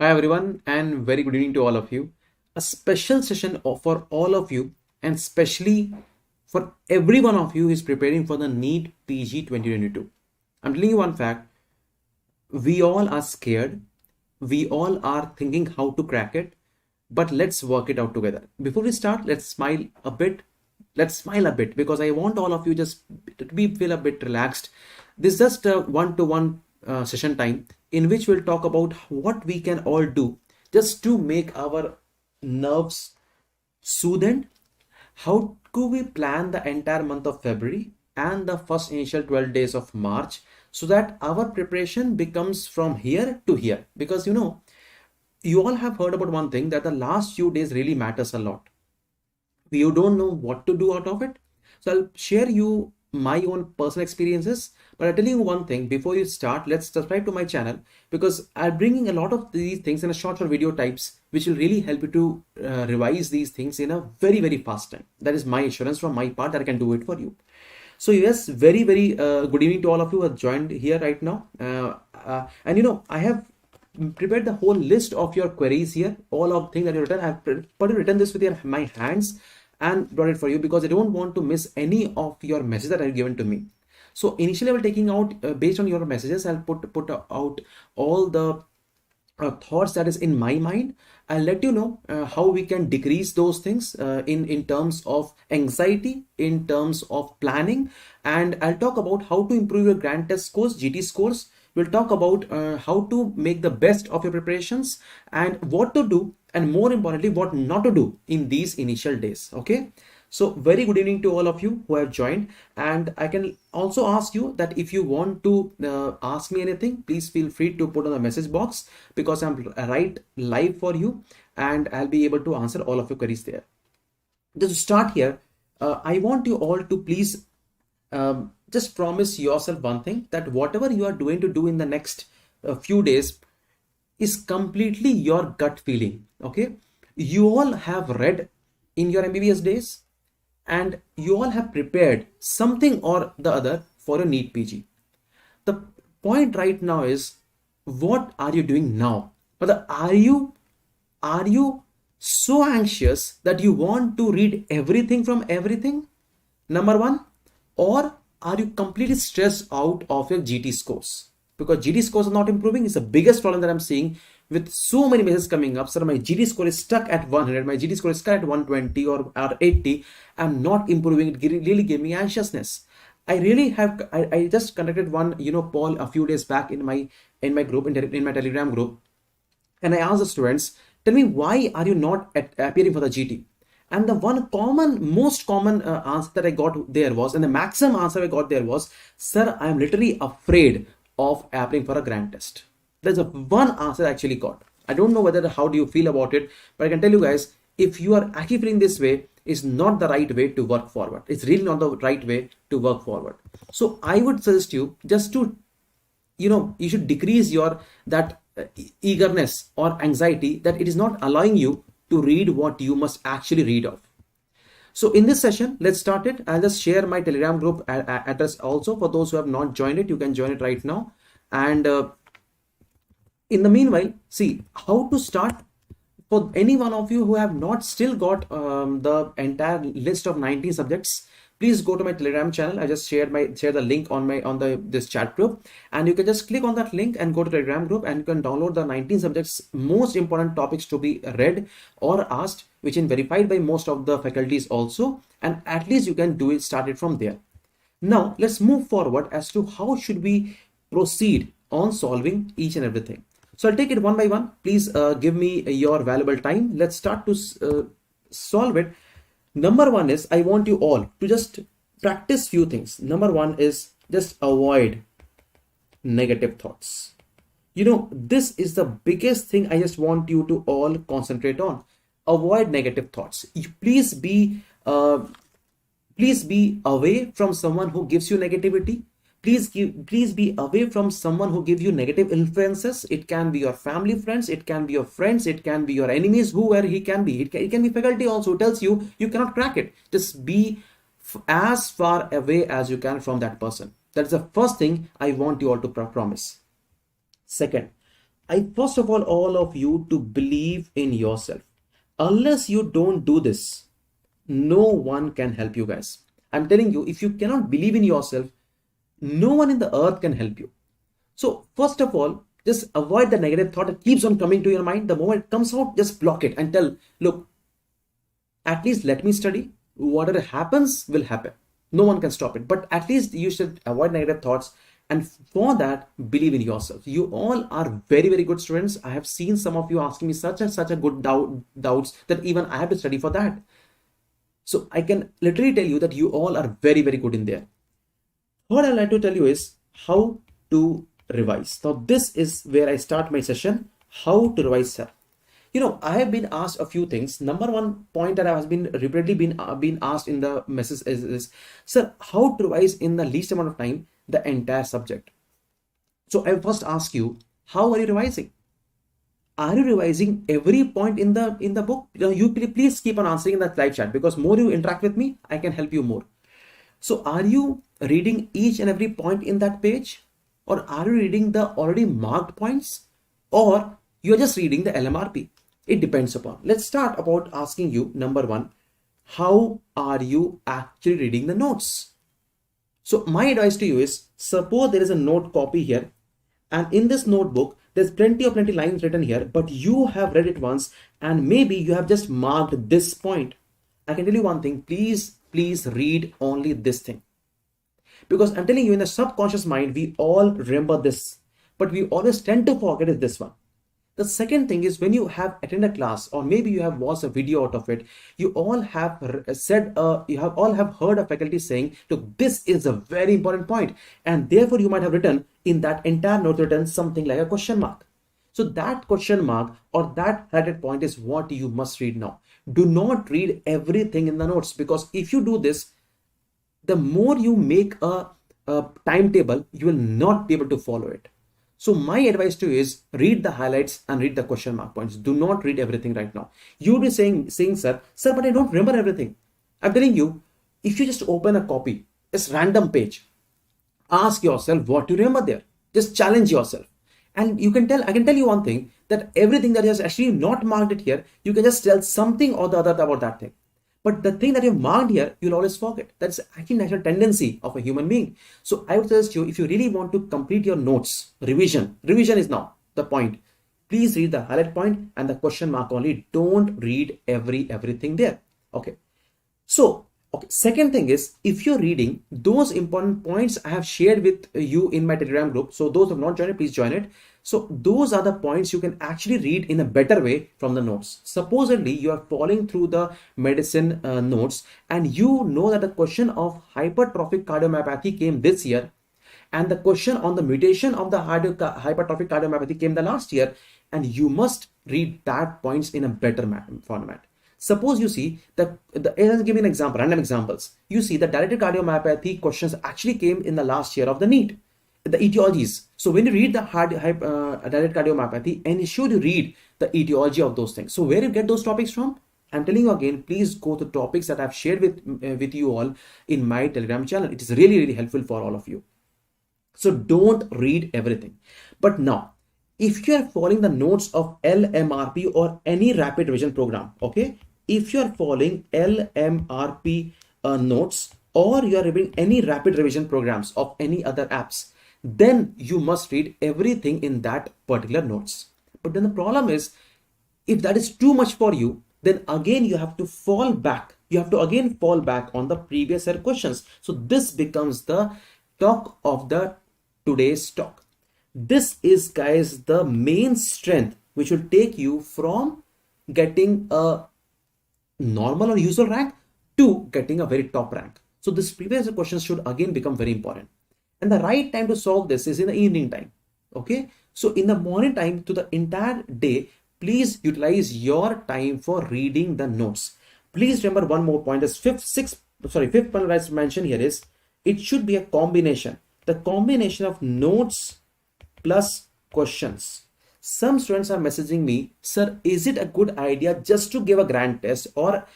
Hi everyone, and very good evening to all of you. A special session for all of you, and especially for every one of you who is preparing for the NEET PG 2022. I'm telling you one fact: we all are scared, we all are thinking how to crack it, but let's work it out together. Before we start, let's smile a bit. Let's smile a bit because I want all of you just to be feel a bit relaxed. This is just a one-to-one session time in which we'll talk about what we can all do just to make our nerves soothed. How could we plan the entire month of February and the first initial 12 days of March so that our preparation becomes from here to here? Because you all have heard about one thing, that the last few days really matters a lot. You don't know what to do out of it. So I'll share you my own personal experiences, but I'll tell you one thing before you start. Let's subscribe to my channel because I'm bringing a lot of these things in a shorter video types which will really help you to revise these things in a very fast time. That is my assurance from my part that I can do it for you. So yes, very good evening to all of you who have joined here right now. And I have prepared the whole list of your queries here, all of things that you written. I've written this with my hands and brought it for you because I don't want to miss any of your messages that are given to me. So initially I will taking out based on your messages. I'll put out all the thoughts that is in my mind. I'll let you know how we can decrease those things in terms of anxiety, in terms of planning, and I'll talk about how to improve your grand test scores, GT scores. We'll talk about how to make the best of your preparations and what to do, and more importantly what not to do in these initial days. Okay, so very good evening to all of you who have joined, and I can also ask you that if you want to ask me anything, please feel free to put on the message box because I'm right live for you and I'll be able to answer all of your queries there. Just to start here, I want you all to please just promise yourself one thing, that whatever you are going to do in the next few days is completely your gut feeling. Okay, you all have read in your MBBS days and you all have prepared something or the other for your NEET PG. The point right now is, what are you doing now? But are you so anxious that you want to read everything from everything? Number one, or are you completely stressed out of your GT scores? Because GT scores are not improving. It's the biggest problem that I'm seeing with so many messages coming up. Sir, my GT score is stuck at 100. My GT score is stuck at 120 or 80. I'm not improving. It really gave me anxiousness. I just conducted one poll a few days back in my group, in my Telegram group, and I asked the students, tell me, why are you not appearing for the GT? And the most common answer that I got there was, and the maximum answer I got there was, sir, I am literally afraid of applying for a grand test. There's a one answer I actually got. I don't know how do you feel about it, but I can tell you guys, if you are actually feeling this way, is not the right way to work forward. It's really not the right way to work forward. So I would suggest you just to, you should decrease your that eagerness or anxiety that it is not allowing you to read what you must actually read of. So in this session, let's start it. I'll just share my Telegram group address also. For those who have not joined it, you can join it right now. And in the meanwhile, see how to start. For any one of you who have not still got the entire list of 19 subjects, please go to my Telegram channel. I just share the link on this chat group, and you can just click on that link and go to Telegram group, and you can download the 19 subjects most important topics to be read or asked, which is verified by most of the faculties also, and at least you can do it started from there. Now let's move forward as to how should we proceed on solving each and everything. So I'll take it one by one. Please give me your valuable time. Let's start to solve it. Number one is, I want you all to just practice few things. Number one is just avoid negative thoughts. This is the biggest thing I just want you to all concentrate on. Avoid negative thoughts. Please be away from someone who gives you negativity. Please be away from someone who gives you negative influences. It can be your family friends, it can be your friends, it can be your enemies, whoever he can be. It can be faculty also who tells you you cannot crack it. Just be as far away as you can from that person. That's the first thing I want you all to promise. Second, I first of all of you to believe in yourself. Unless you don't do this, no one can help you, guys. I'm telling you, if you cannot believe in yourself, no one in the earth can help you. So first of all, just avoid the negative thought that keeps on coming to your mind. The moment it comes out, just block it and tell, look, at least let me study. Whatever happens will happen. No one can stop it. But at least you should avoid negative thoughts. And for that, believe in yourself. You all are very, very good students. I have seen some of you asking me such and such a good doubts that even I have to study for that. So I can literally tell you that you all are very, very good in there. What I'd like to tell you is how to revise. Now, this is where I start my session. How to revise, sir. I have been asked a few things. Number one point that I has been repeatedly been asked in the message is, sir, how to revise in the least amount of time the entire subject. So I first ask you, how are you revising? Are you revising every point in the book? You please keep on answering in that live chat, because more you interact with me, I can help you more. So are you reading each and every point in that page, or are you reading the already marked points, or you're just reading the LMRP? It depends upon. Let's start about asking you, number one, how are you actually reading the notes? So my advice to you is, suppose there is a note copy here, and in this notebook, there's plenty lines written here, but you have read it once, and maybe you have just marked this point. I can tell you one thing, please read only this thing. Because I'm telling you, in the subconscious mind, we all remember this, but we always tend to forget is this one. The second thing is, when you have attended a class, or maybe you have watched a video out of it, you all have heard a faculty saying, look, this is a very important point, and therefore you might have written in that entire note written something like a question mark. So that question mark or that highlighted point is what you must read now. Do not read everything in the notes, because if you do this, the more you make a timetable, you will not be able to follow it. So my advice to you is, read the highlights and read the question mark points. Do not read everything right now. You'll be saying, sir, but I don't remember everything. I'm telling you, if you just open a copy, this random page, ask yourself what you remember there. Just challenge yourself. And I can tell you one thing, that everything that is actually not marked it here, you can just tell something or the other about that thing. But the thing that you've marked here, you'll always forget. That's actually a natural tendency of a human being. So I would suggest you, if you really want to complete your notes, revision is now the point. Please read the highlight point and the question mark only. Don't read everything there. Okay. So, second thing is, if you're reading those important points I have shared with you in my Telegram group, so those who have not joined it, please join it. So those are the points you can actually read in a better way from the notes. Supposedly you are following through the medicine notes, and you know that the question of hypertrophic cardiomyopathy came this year, and the question on the mutation of the hypertrophic cardiomyopathy came the last year, and you must read that points in a better format. Suppose you see that let's give me an example, random examples. You see the dilated cardiomyopathy questions actually came in the last year of the NEET, the etiologies. So when you read the dilated cardiomyopathy, and should you read the etiology of those things. So where you get those topics from? I'm telling you again, please go to topics that I've shared with you all in my Telegram channel. It is really helpful for all of you. So don't read everything. But now, if you are following the notes of LMRP or any rapid revision program, okay, if you are following LMRP notes, or you are reading any rapid revision programs of any other apps, then you must read everything in that particular notes. But then the problem is, if that is too much for you, then again you have to fall back. You have to again fall back on the previous year questions. So this becomes the talk of the today's talk. This is, guys, the main strength which will take you from getting a normal or usual rank to getting a very top rank. So this previous year questions should again become very important. And the right time to solve this is in the evening time. Okay. So in the morning time to the entire day, please utilize your time for reading the notes. Please remember one more point. This fifth point I mentioned here is, it should be a combination. The combination of notes plus questions. Some students are messaging me, sir, is it a good idea just to give a grand test or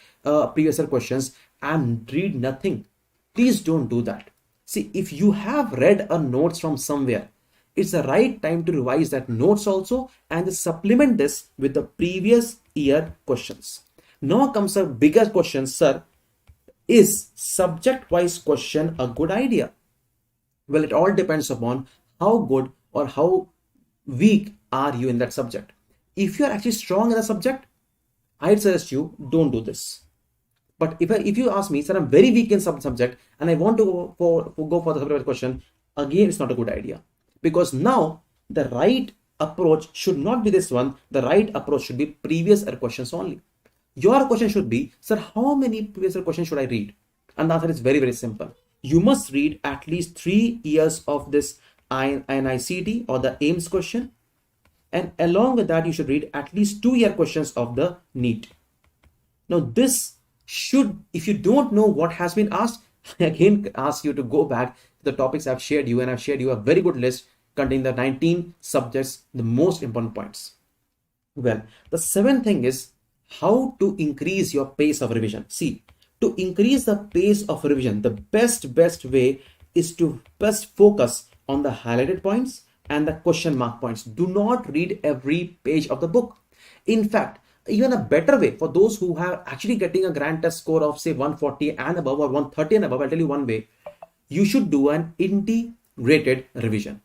previous year questions and read nothing? Please don't do that. See, if you have read a notes from somewhere, it's the right time to revise that notes also and to supplement this with the previous year questions. Now comes a bigger question, sir. Is subject-wise question a good idea? Well, it all depends upon how good or how weak are you in that subject. If you are actually strong in the subject, I'd suggest you don't do this. But if you ask me, sir, I'm very weak in some subject and I want to go for the subject question, again, it's not a good idea. Because now the right approach should not be this one. The right approach should be previous year questions only. Your question should be, sir, how many previous year questions should I read? And the answer is very, very simple. You must read at least 3 years of this NICT or the AIMS question. And along with that, you should read at least 2-year questions of the NEET. Now, this should, if you don't know what has been asked, I again ask you to go back to the topics I've shared you, and I've shared you a very good list containing the 19 subjects, the most important points. Well, the seventh thing is how to increase your pace of revision. See, to increase the pace of revision, the best way is to best focus on the highlighted points and the question mark points. Do not read every page of the book. In fact, even a better way for those who have actually getting a grand test score of say 140 and above or 130 and above, I'll tell you one way. You should do an integrated revision.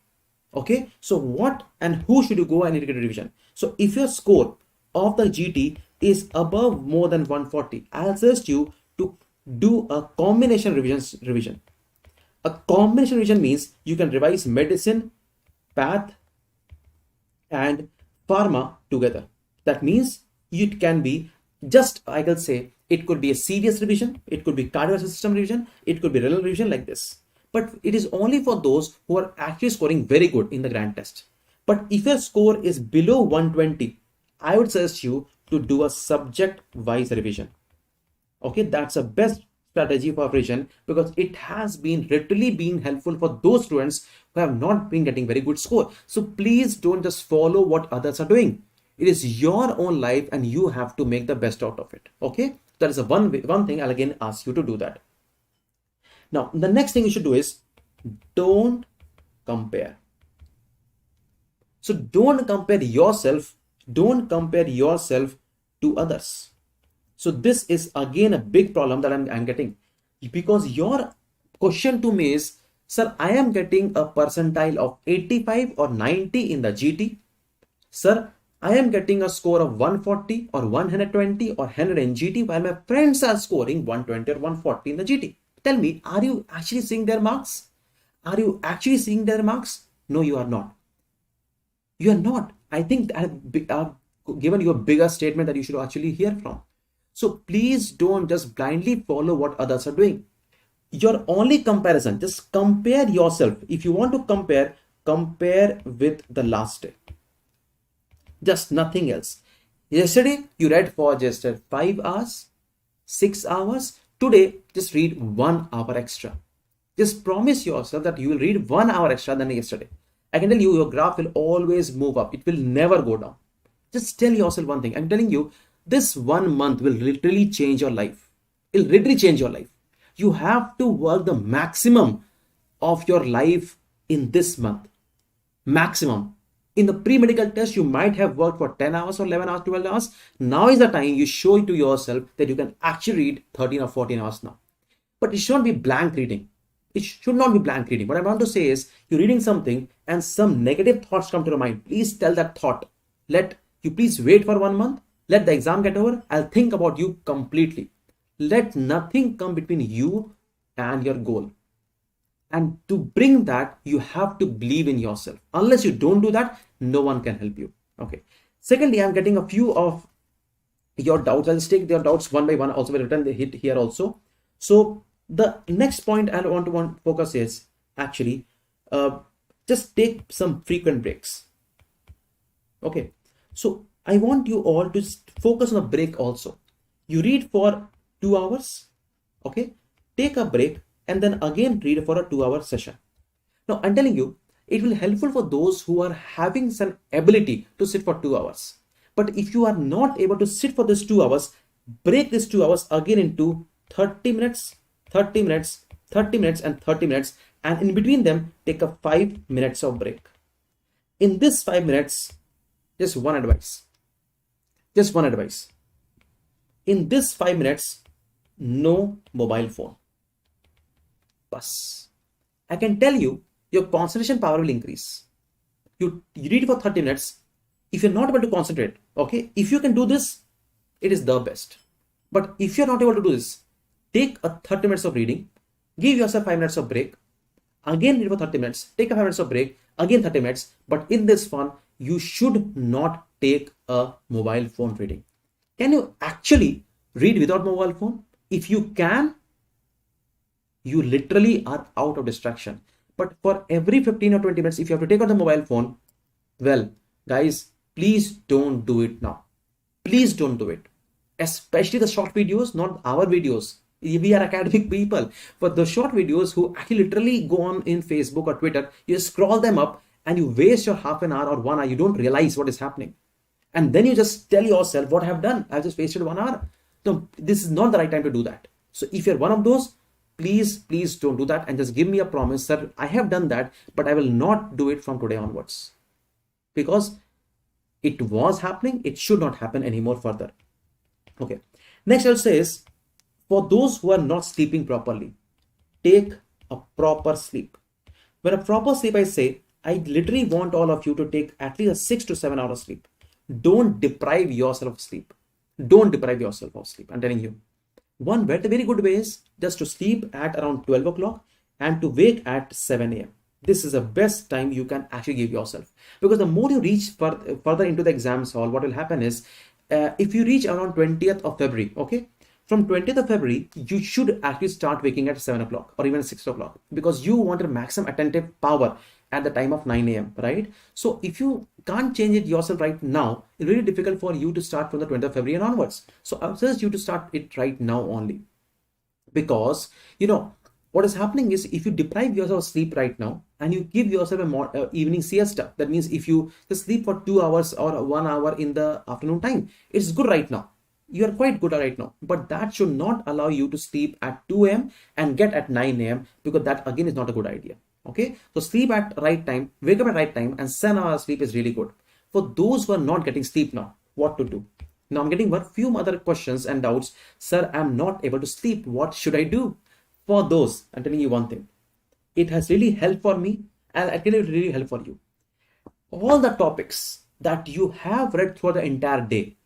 Okay, so what and who should you go an integrated revision? So if your score of the GT is above more than 140, I'll suggest you to do a combination revision. A combination revision means you can revise medicine, path, and pharma together. That means it can be just, I can say, it could be a serious revision, it could be cardiovascular system revision, it could be renal revision like this. But it is only for those who are actually scoring very good in the grand test. But if your score is below 120, I would suggest you to do a subject-wise revision. Okay, that's the best strategy for revision because it has been literally been helpful for those students who have not been getting very good score. So please don't just follow what others are doing. It is your own life and you have to make the best out of it. Okay, that is a one thing I'll again ask you to do that. Now, the next thing you should do is don't compare. So don't compare yourself to others. So this is again a big problem that I'm getting, because your question to me is, sir, I am getting a percentile of 85 or 90 in the GT. Sir, I am getting a score of 140 or 120 or 100 in GT while my friends are scoring 120 or 140 in the GT. Tell me, are you actually seeing their marks? Are you actually seeing their marks? No, you are not. You are not. I think I've given you a bigger statement that you should actually hear from. So please don't just blindly follow what others are doing. Your only comparison, just compare yourself. If you want to compare with the last day. Just nothing else. Yesterday, you read for just 5 hours, 6 hours. Today, just read 1 hour extra. Just promise yourself that you will read 1 hour extra than yesterday. I can tell you, your graph will always move up. It will never go down. Just tell yourself one thing. I'm telling you, this 1 month will literally change your life. It will literally change your life. You have to work the maximum of your life in this month. Maximum. In the pre-medical test, you might have worked for 10 hours or 11 hours, 12 hours. Now is the time you show it to yourself that you can actually read 13 or 14 hours now. But it should not be blank reading. It should not be blank reading. What I want to say is, you're reading something and some negative thoughts come to your mind. Please tell that thought. Let you please wait for 1 month. Let the exam get over. I'll think about you completely. Let nothing come between you and your goal. And to bring that, you have to believe in yourself. Unless you don't do that, no one can help you. Okay. Secondly, I'm getting a few of your doubts. I'll just take your doubts one by one. Also, will return the hit here also. So the next point I want to focus is actually just take some frequent breaks. Okay. So I want you all to focus on a break also. You read for 2 hours. Okay. Take a break and then again read for a 2-hour session. Now I'm telling you, it will be helpful for those who are having some ability to sit for 2 hours. But if you are not able to sit for this 2 hours, break this 2 hours again into 30 minutes, 30 minutes, 30 minutes and 30 minutes. And in between them, take a 5 minutes of break. In this 5 minutes, just one advice. Just one advice. In this 5 minutes, no mobile phone. Bus. I can tell you, your concentration power will increase. You read for 30 minutes. If you're not able to concentrate, okay, if you can do this, it is the best. But if you're not able to do this, take a 30 minutes of reading, give yourself 5 minutes of break, again read for 30 minutes, take a 5 minutes of break, again 30 minutes. But in this one, you should not take a mobile phone reading. Can you actually read without mobile phone? If you can, you literally are out of distraction. But for every 15 or 20 minutes, if you have to take out the mobile phone, well, guys, please don't do it now. Please don't do it. Especially the short videos, not our videos. We are academic people. For the short videos who actually literally go on in Facebook or Twitter, you scroll them up and you waste your half an hour or 1 hour. You don't realize what is happening. And then you just tell yourself, what I have done? I've just wasted 1 hour. No, this is not the right time to do that. So if you're one of those, please don't do that, and just give me a promise, sir, I have done that, but I will not do it from today onwards. Because it was happening, it should not happen anymore further. Okay. Next I'll say is, for those who are not sleeping properly, take a proper sleep. When a proper sleep, I say, I literally want all of you to take at least a 6 to 7 hours sleep. Don't deprive yourself of sleep. Don't deprive yourself of sleep. I'm telling you. One very good way is just to sleep at around 12 o'clock and to wake at 7 a.m. This is the best time you can actually give yourself. Because the more you reach further into the exams hall, what will happen is, if you reach around 20th of February, okay, from 20th of February, you should actually start waking at 7 o'clock or even 6 o'clock, because you want a maximum attentive power at the time of 9 a.m. right? So if you can't change it yourself right now, it's really difficult for you to start from the 20th of February and onwards. So I suggest you to start it right now only, because what is happening is, if you deprive yourself of sleep right now and you give yourself a evening siesta, that means if you just sleep for 2 hours or 1 hour in the afternoon time, it's good right now. You are quite good right now, but that should not allow you to sleep at 2 a.m. and get at 9 a.m. because that again is not a good idea. Okay, so sleep at right time, wake up at right time, and 7 hours sleep is really good. For those who are not getting sleep now, what to do? Now I'm getting a few other questions and doubts. Sir, I'm not able to sleep. What should I do? For those, I'm telling you one thing. It has really helped for me, and it can really help for you. All the topics that you have read throughout the entire day,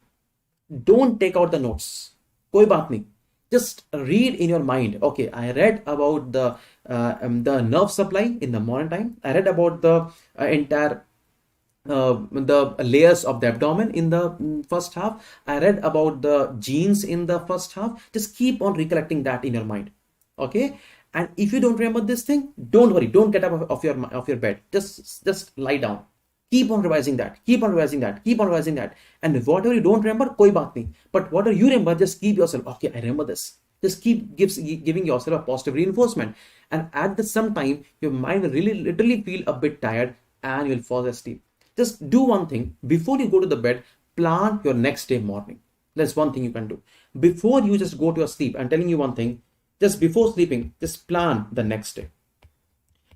don't take out the notes. Koi baat nahi. Just read in your mind. Okay, I read about the nerve supply in the morning time. I read about the entire the layers of the abdomen in the first half. I read about the genes in the first half. Just keep on recollecting that in your mind. Okay, and if you don't remember this thing, don't worry. Don't get up of your bed. Just lie down. Keep on revising that. Keep on revising that. Keep on revising that. And whatever you don't remember, koi baat nahi. But whatever you remember, just keep yourself. Okay, I remember this. Just keep giving yourself a positive reinforcement. And at the some time, your mind will really literally feel a bit tired and you'll fall asleep. Just do one thing. Before you go to the bed, plan your next day morning. That's one thing you can do. Before you just go to your sleep, I'm telling you one thing. Just before sleeping, just plan the next day.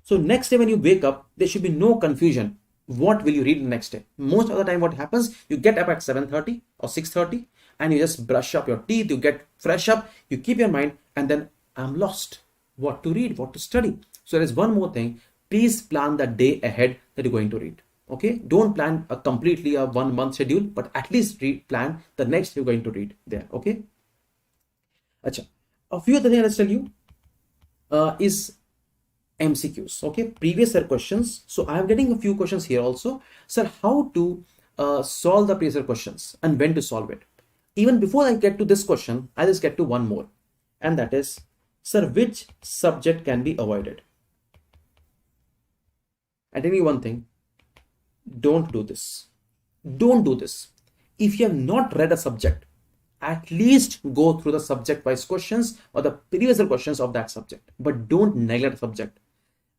So next day when you wake up, there should be no confusion. What will you read the next day? Most of the time what happens, you get up at 7:30 or 6:30 and you just brush up your teeth, you get fresh up, you keep your mind, and then I'm lost. What to read, what to study. So there's one more thing. Please plan the day ahead that you're going to read. Okay, don't plan a completely a 1 month schedule, but at least plan the next you're going to read there. Okay. Achha. A few other things I'll tell you is MCQs. Okay, previous year questions. So I am getting a few questions here also. Sir, how to solve the previous year questions and when to solve it? Even before I get to this question, I just get to one more, and that is, sir, which subject can be avoided? I tell you one thing, don't do this. Don't do this. If you have not read a subject, at least go through the subject wise questions or the previous questions of that subject, but don't neglect a subject.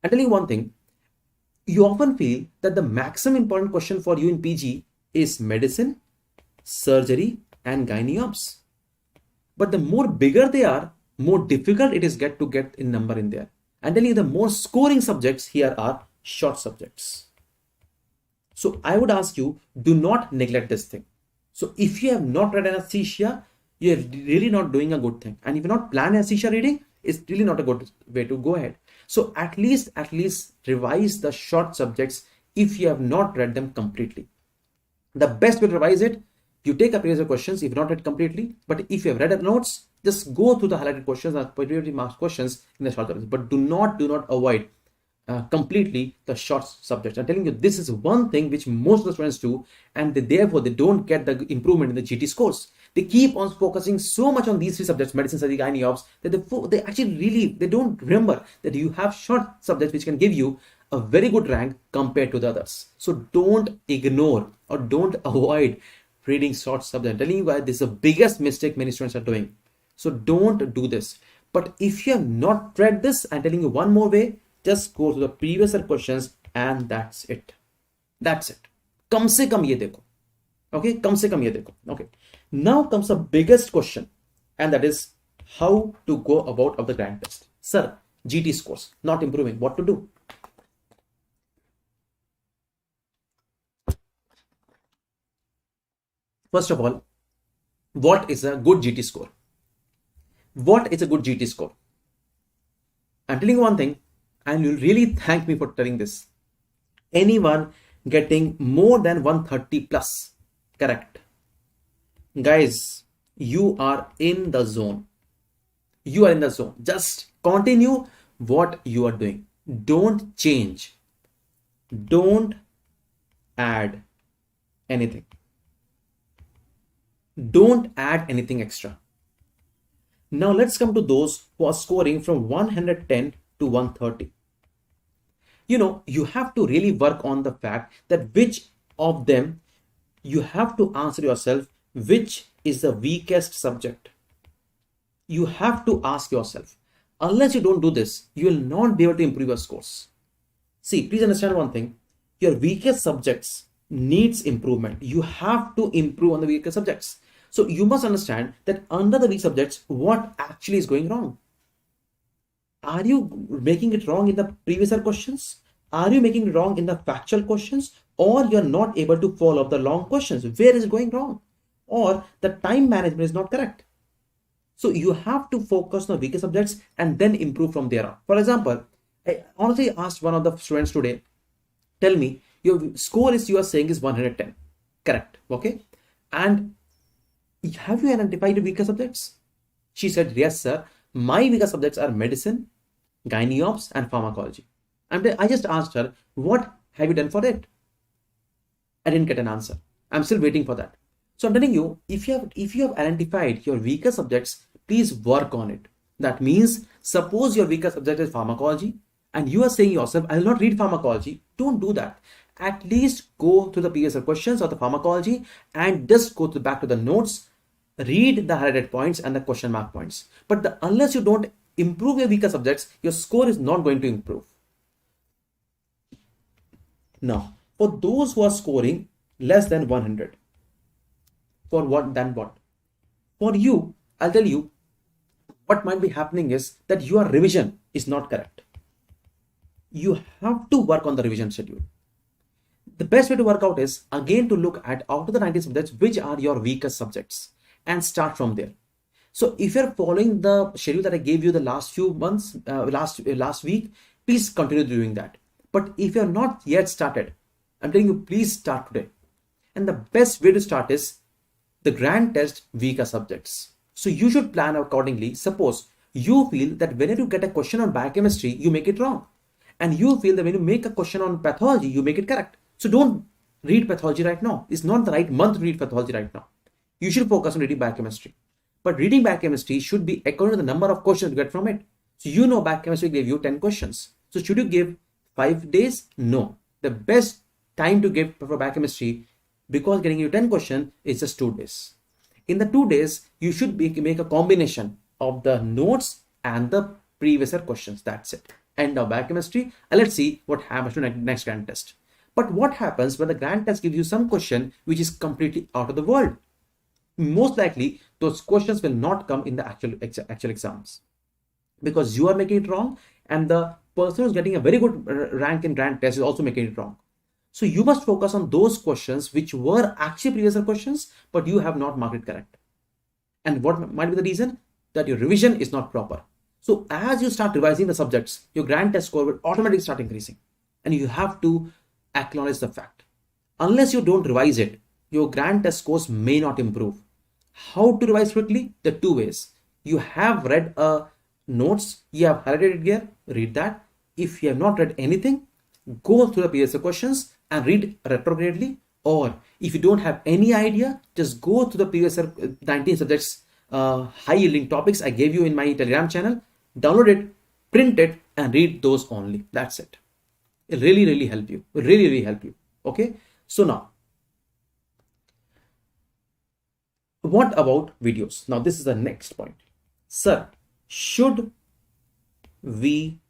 I tell you one thing, you often feel that the maximum important question for you in PG is medicine, surgery, and gynae obs. But the more bigger they are, more difficult it is to get in number in there. And tell you the more scoring subjects here are short subjects. So I would ask you, do not neglect this thing. So if you have not read anesthesia, you're really not doing a good thing. And if you're not planning anesthesia reading, it's really not a good way to go ahead. So at least revise the short subjects if you have not read them completely. The best way to revise it, you take a previous questions if not read completely, but if you have read the notes, just go through the highlighted questions and priority marked questions in the short subjects. But do not avoid completely the short subjects. I'm telling you, this is one thing which most of the students do, and therefore they don't get the improvement in the GT scores. They keep on focusing so much on these three subjects, medicine, surgery, gynae, obs, that they actually really, they don't remember that you have short subjects which can give you a very good rank compared to the others. So don't ignore or don't avoid reading short subjects. I'm telling you why this is the biggest mistake many students are doing. So don't do this. But if you have not read this, I'm telling you one more way, just go to the previous questions and that's it. That's it. कम से कम ये देखो. Okay, कम से कम ये देखो. Okay. Now comes the biggest question, and that is how to go about of the grand test. Sir, GT scores not improving. What to do? First of all, what is a good GT score? What is a good GT score? I'm telling you one thing, and you'll really thank me for telling this. Anyone getting more than 130 plus, correct? Guys, you are in the zone. You are in the zone. Just continue what you are doing. Don't change. Don't add anything. Don't add anything extra. Now let's come to those who are scoring from 110 to 130. You have to really work on the fact that which of them, you have to answer yourself, which is the weakest subject. You have to ask yourself. Unless you don't do this, you will not be able to improve your scores. See, please understand one thing. Your weakest subjects needs improvement. You have to improve on the weakest subjects. So you must understand that under the weak subjects, what actually is going wrong. Are you making it wrong in the previous questions? Are you making it wrong in the factual questions? Or you're not able to follow up the long questions? Where is it going wrong? Or the time management is not correct. So you have to focus on the weaker subjects and then improve from there on. For example, I honestly asked one of the students today, tell me, your score is, you are saying, is 110. Correct. Okay. And have you identified the weaker subjects? She said, yes, sir. My weaker subjects are medicine, gynae obs, and pharmacology. And I just asked her, what have you done for it? I didn't get an answer. I'm still waiting for that. So I'm telling you, if you have identified your weaker subjects, please work on it. That means, suppose your weaker subject is pharmacology, and you are saying yourself, I will not read pharmacology. Don't do that. At least go to the previous questions of the pharmacology and just go back to the notes, read the highlighted points and the question mark points. But unless you don't improve your weaker subjects, your score is not going to improve. Now, for those who are scoring less than 100, for what? For you, I'll tell you what might be happening is that your revision is not correct. You have to work on the revision schedule. The best way to work out is again to look at out of the 90 subjects, which are your weakest subjects, and start from there. So if you're following the schedule that I gave you the last few months, last week, please continue doing that. But if you're not yet started, I'm telling you, please start today. And the best way to start is the grand test weaker subjects. So you should plan accordingly. Suppose you feel that whenever you get a question on biochemistry, you make it wrong. And you feel that when you make a question on pathology, you make it correct. So don't read pathology right now. It's not the right month to read pathology right now. You should focus on reading biochemistry. But reading biochemistry should be according to the number of questions you get from it. So biochemistry gave you 10 questions. So should you give 5 days? No. The best time to give for biochemistry, because getting you 10 questions, is just 2 days. In the 2 days, you should make a combination of the notes and the previous questions. That's it. End of biochemistry. And let's see what happens to next grand test. But what happens when the grand test gives you some question which is completely out of the world? Most likely, those questions will not come in the actual exams, because you are making it wrong, and the person who's getting a very good rank in grand test is also making it wrong. So you must focus on those questions which were actually previous year questions, but you have not marked it correct. And what might be the reason? That your revision is not proper. So as you start revising the subjects, your grand test score will automatically start increasing. And you have to acknowledge the fact. Unless you don't revise it, your grand test scores may not improve. How to revise quickly? The two ways. You have read notes, you have highlighted it here, read that. If you have not read anything, go through the previous questions and read retrogradely. Or if you don't have any idea, just go to the previous 19 subjects high yielding topics I gave you in my Telegram channel, download it, print it, and read those only. That's it. It really help you. Really help you. Okay. So now, what about videos? Now this is the next point. Sir, should we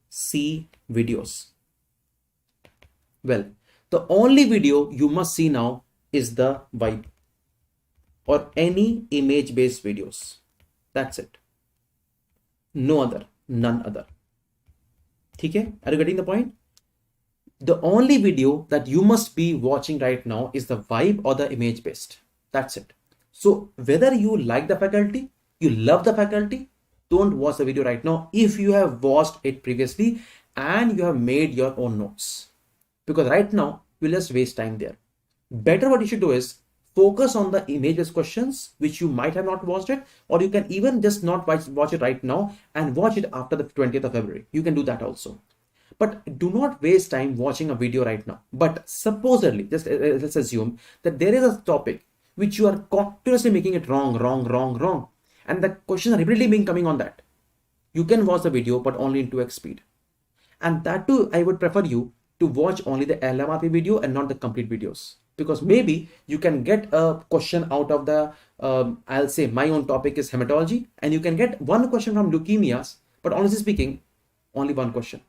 see videos? Well, the only video you must see now is the vibe or any image based videos. That's it. No other, none other. Okay? Are you getting the point? The only video that you must be watching right now is the vibe or the image based. That's it. So whether you like the faculty, you love the faculty, don't watch the video right now if you have watched it previously and you have made your own notes. Because right now, you'll just waste time there. Better what you should do is focus on the image-based questions, which you might have not watched it, or you can even just not watch it right now and watch it after the 20th of February. You can do that also. But do not waste time watching a video right now. But supposedly, just let's assume that there is a topic which you are continuously making it wrong. And the questions are repeatedly being coming on that. You can watch the video, but only in 2x speed. And that too, I would prefer you to watch only the LMRP video and not the complete videos. Because maybe you can get a question out of the, I'll say my own topic is hematology, and you can get one question from leukemias, but honestly speaking, only one question.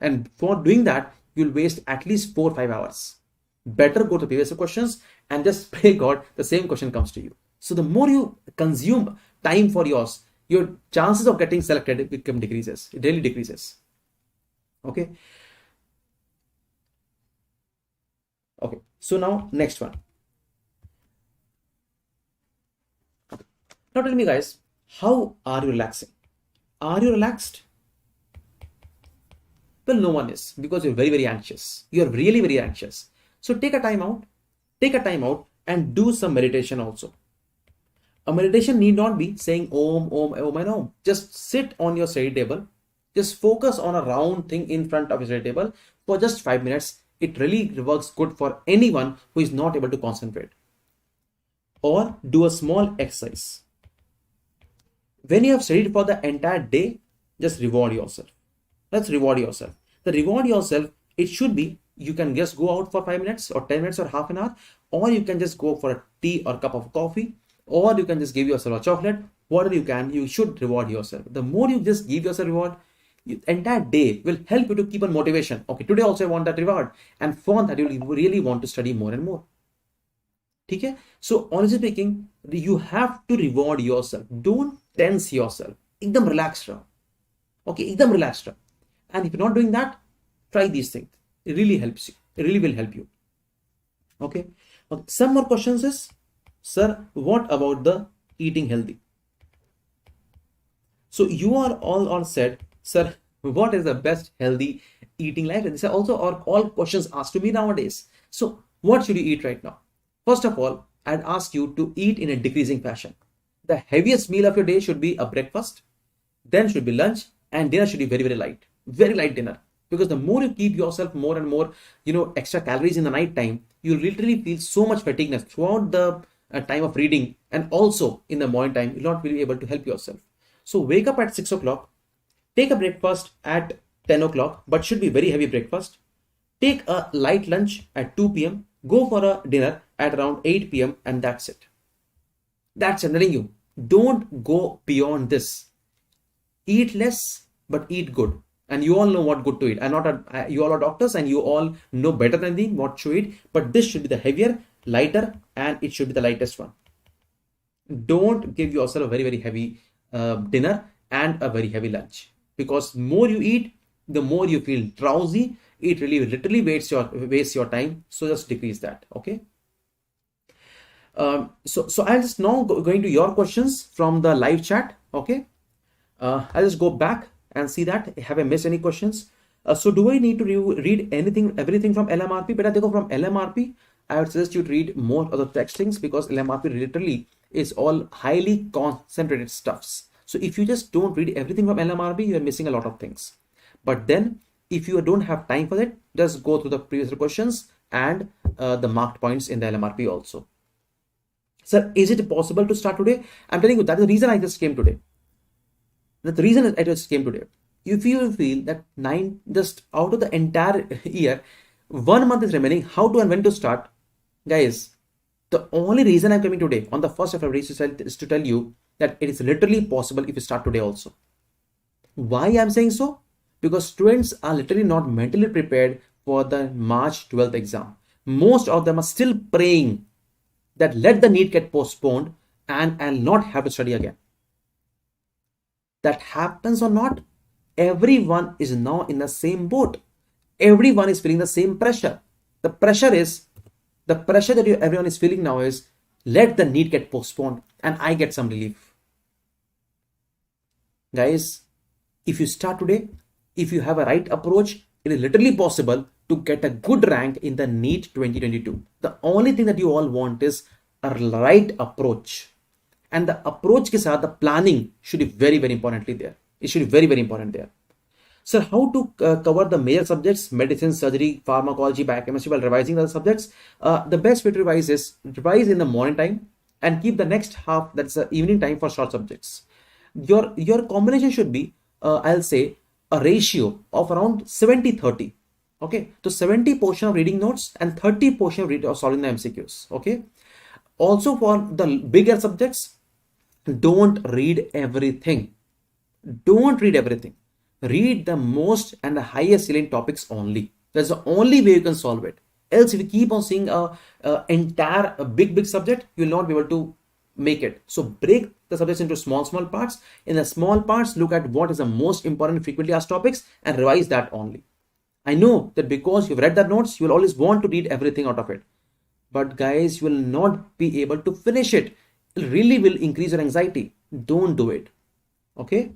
And for doing that, you'll waste at least 4 or 5 hours. Better go to previous questions and just pray God the same question comes to you. So the more you consume time for yours, your chances of getting selected become decreases. It really decreases. Okay. Okay. So now next one. Now tell me guys, how are you relaxing? Are you relaxed? Well, no one is, because you're very anxious. You're really very anxious. So take a time out and do some meditation also. A meditation need not be saying Om, and Om. Just sit on your study table. Just focus on a round thing in front of your study table for just 5 minutes. It really works good for anyone who is not able to concentrate. Or do a small exercise. When you have studied for the entire day, just reward yourself. Let's reward yourself. The reward yourself, it should be, you can just go out for 5 minutes or 10 minutes or half an hour, or you can just go for a tea or cup of coffee, or you can just give yourself a chocolate. Whatever you can, you should reward yourself. The more you just give yourself reward, the entire day will help you to keep on motivation. Okay, today also I want that reward, and for that you really want to study more and more. Okay? So honestly speaking, you have to reward yourself. Don't tense yourself. Ekdam relaxed. Okay, ekdam relaxed. And if you're not doing that, try these things. It really helps you. It really will help you. Okay. Some more questions is, sir, what about the eating healthy? So you are all said, sir, what is the best healthy eating life? And these are also all questions asked to me nowadays. So what should you eat right now? First of all, I'd ask you to eat in a decreasing fashion. The heaviest meal of your day should be a breakfast, then should be lunch, and dinner should be very light. Very light dinner. Because the more you keep yourself more and more, extra calories in the night time, you literally feel so much fatigueness throughout the time of reading, and also in the morning time, you'll not be able to help yourself. So wake up at 6 o'clock, take a breakfast at 10 o'clock, but should be very heavy breakfast. Take a light lunch at 2 p.m. Go for a dinner at around 8 p.m. and that's it. That's I'm telling you. Don't go beyond this. Eat less, but eat good. And you all know what good to eat. You all are doctors and you all know better than me what to eat. But this should be the heavier, lighter, and it should be the lightest one. Don't give yourself a very heavy dinner and a very heavy lunch. Because more you eat, the more you feel drowsy, it really literally wastes your time. So just decrease that. Okay. So I'll just now going to your questions from the live chat. Okay. I'll just go back and see that. Have I missed any questions? So do I need to read everything from LMRP? But from LMRP, I would suggest you to read more of the textings, because LMRP literally is all highly concentrated stuffs. So if you just don't read everything from LMRP, you're missing a lot of things. But then if you don't have time for that, just go through the previous questions and the marked points in the LMRP also. Sir, is it possible to start today? I'm telling you, that's the reason I just came today. That's the reason I just came today. If you feel that just out of the entire year, 1 month is remaining, how to and when to start, guys, the only reason I'm coming today on the 1st of February is to tell you that it is literally possible if you start today also. Why I'm saying so? Because students are literally not mentally prepared for the March 12th exam. Most of them are still praying that let the NEET get postponed and I'll not have to study again. That happens or not, everyone is now in the same boat. Everyone is feeling the same pressure. The pressure that everyone is feeling now is let the NEET get postponed and I get some relief. Guys, if you start today, if you have a right approach, it is literally possible to get a good rank in the NEET 2022. The only thing that you all want is a right approach. And the approach ke saath, the planning should be very, very importantly there. It should be very, very important there. Sir, how to cover the major subjects, medicine, surgery, pharmacology, biochemistry while revising the subjects? The best way to revise is revise in the morning time and keep the next half, that's the evening time, for short subjects. Your combination should be, I'll say, a ratio of around 70-30. Okay, so 70 portion of reading notes and 30 portion of solving the MCQs. Okay, also for the bigger subjects, don't read everything. Don't read everything. Read the most and the highest salient topics only. That's the only way you can solve it. Else, if you keep on seeing a entire big subject, you will not be able to make it. So break the subjects into small parts. In the small parts, look at what is the most important frequently asked topics and revise that only. I know that because you've read the notes, you will always want to read everything out of it. But guys, you will not be able to finish it. It really will increase your anxiety. Don't do it. Okay.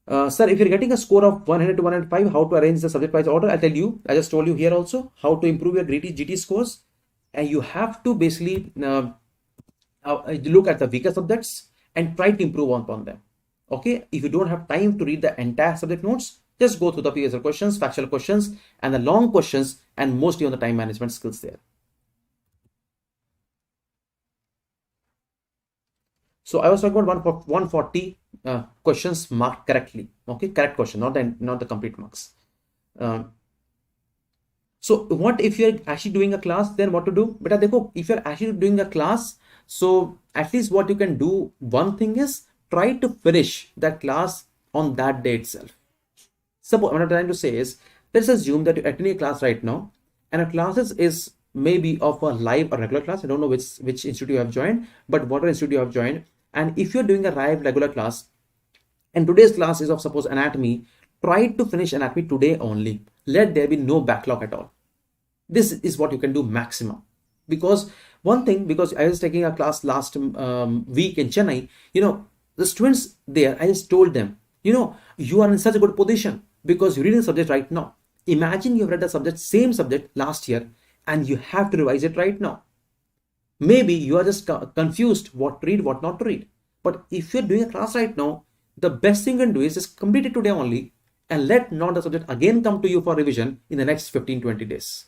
Sir, if you're getting a score of 100 to 105, how to arrange the subject-wise order? I'll tell you. I just told you here also how to improve your GT scores. And you have to basically look at the weaker subjects and try to improve upon them. Okay. If you don't have time to read the entire subject notes, just go through the previous questions, factual questions, and the long questions, and mostly on the time management skills there. So I was talking about 140 questions marked correctly. Okay, correct question, not the complete marks. So what if you're actually doing a class? Then what to do? But if you're actually doing a class, so at least what you can do, one thing is try to finish that class on that day itself. Suppose what I'm trying to say is, let's assume that you're attending a class right now, and a class is maybe of a live or regular class. I don't know which institute you have joined, but whatever institute you have joined. And if you're doing a live regular class, and today's class is of suppose anatomy, try to finish anatomy today only. Let there be no backlog at all. This is what you can do maximum. Because one thing, because I was taking a class last week in Chennai, the students there, I just told them, you are in such a good position because you're reading the subject right now. Imagine you've read the same subject last year, and you have to revise it right now. Maybe you are just confused what to read, what not to read. But if you're doing a class right now, the best thing you can do is just complete it today only, and let not the subject again come to you for revision in the next 15-20 days.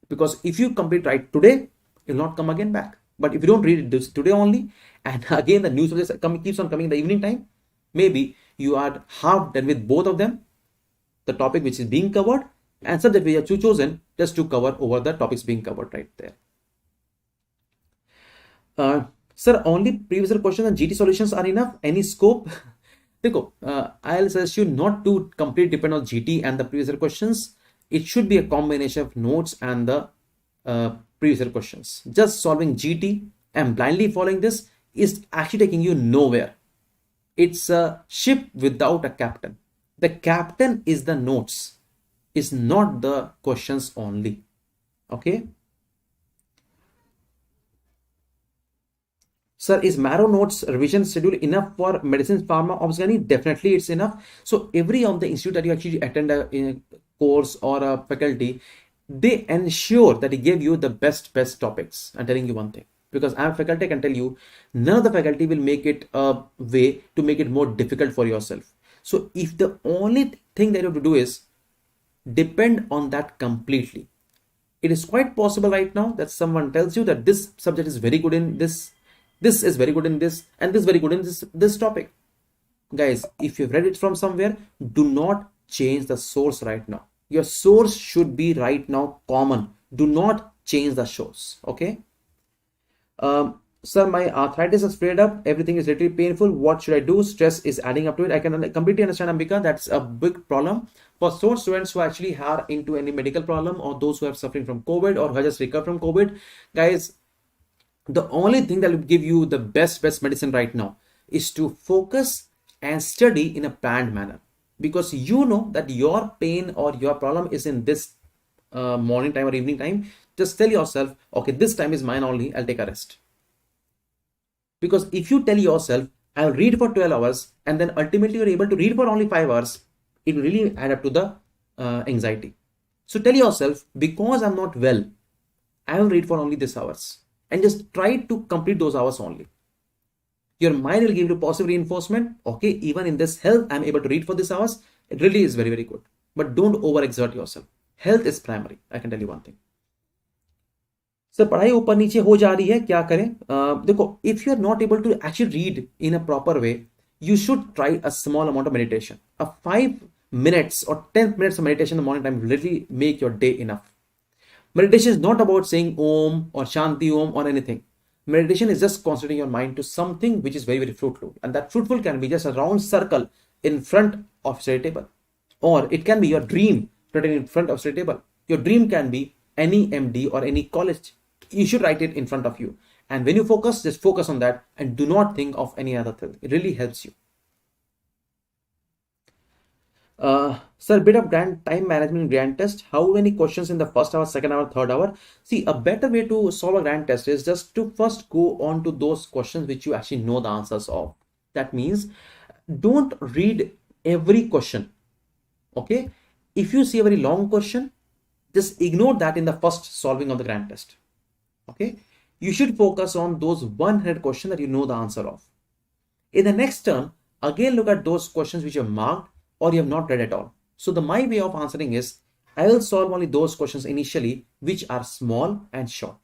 Because if you complete right today, it will not come again back. But if you don't read it today only, and again the new subjects keeps on coming in the evening time, maybe you are half done with both of them, the topic which is being covered and subject we have chosen just to cover over the topics being covered right there. Sir, only previous questions and GT solutions are enough? Any scope? I'll suggest you not to completely depend on GT and the previous questions. It should be a combination of notes and the previous questions. Just solving GT and blindly following this is actually taking you nowhere. It's a ship without a captain. The captain is the notes, is not the questions only. Okay. Sir, is Marrow Notes revision schedule enough for medicine, pharma, ops? Definitely it's enough. So every of the institute that you actually attend a course or a faculty, they ensure that they give you the best topics. I'm telling you one thing, because I'm a faculty, I can tell you, none of the faculty will make it a way to make it more difficult for yourself. So if the only thing that you have to do is depend on that completely, it is quite possible right now that someone tells you that this subject is very good in this is very good in this, and this is very good in this topic. Guys, if you've read it from somewhere, do not change the source right now. Your source should be right now common. Do not change the source. Okay. Sir, my arthritis has flared up. Everything is literally painful. What should I do? Stress is adding up to it. I can completely understand, Ambika. That's a big problem. For some students who actually are into any medical problem, or those who are suffering from COVID or who have just recovered from COVID, guys, the only thing that will give you the best medicine right now is to focus and study in a planned manner, because you know that your pain or your problem is in this morning time or evening time. Just tell yourself, okay, this time is mine only, I'll take a rest. Because if you tell yourself, I'll read for 12 hours and then ultimately you're able to read for only 5 hours, it will really add up to the anxiety. So tell yourself, because I'm not well, I will read for only this hours, and just try to complete those hours only. Your mind will give you positive reinforcement. Okay, even in this health, I'm able to read for this hours. It really is very good. But don't overexert yourself. Health is primary. I can tell you one thing. Sir पढ़ाई ऊपर नीचे हो जा रही है, क्या करें? देखो, if you are not able to actually read in a proper way, you should try a small amount of meditation. A 5 minutes or 10 minutes of meditation in the morning time will really make your day enough. Meditation is not about saying Om or Shanti Om or anything. Meditation is just concentrating your mind to something which is very fruitful. And that fruitful can be just a round circle in front of study table. Or it can be your dream written in front of study table. Your dream can be any MD or any college. You should write it in front of you. And when you focus, just focus on that and do not think of any other thing. It really helps you. Sir, bit of time management grand test. How many questions in the first hour, second hour, third hour? See, a better way to solve a grand test is just to first go on to those questions which you actually know the answers of. That means don't read every question. Okay. If you see a very long question, just ignore that in the first solving of the grand test. Okay. You should focus on those 100 questions that you know the answer of. In the next turn, again look at those questions which are marked or you have not read at all. So my way of answering is, I will solve only those questions initially which are small and short.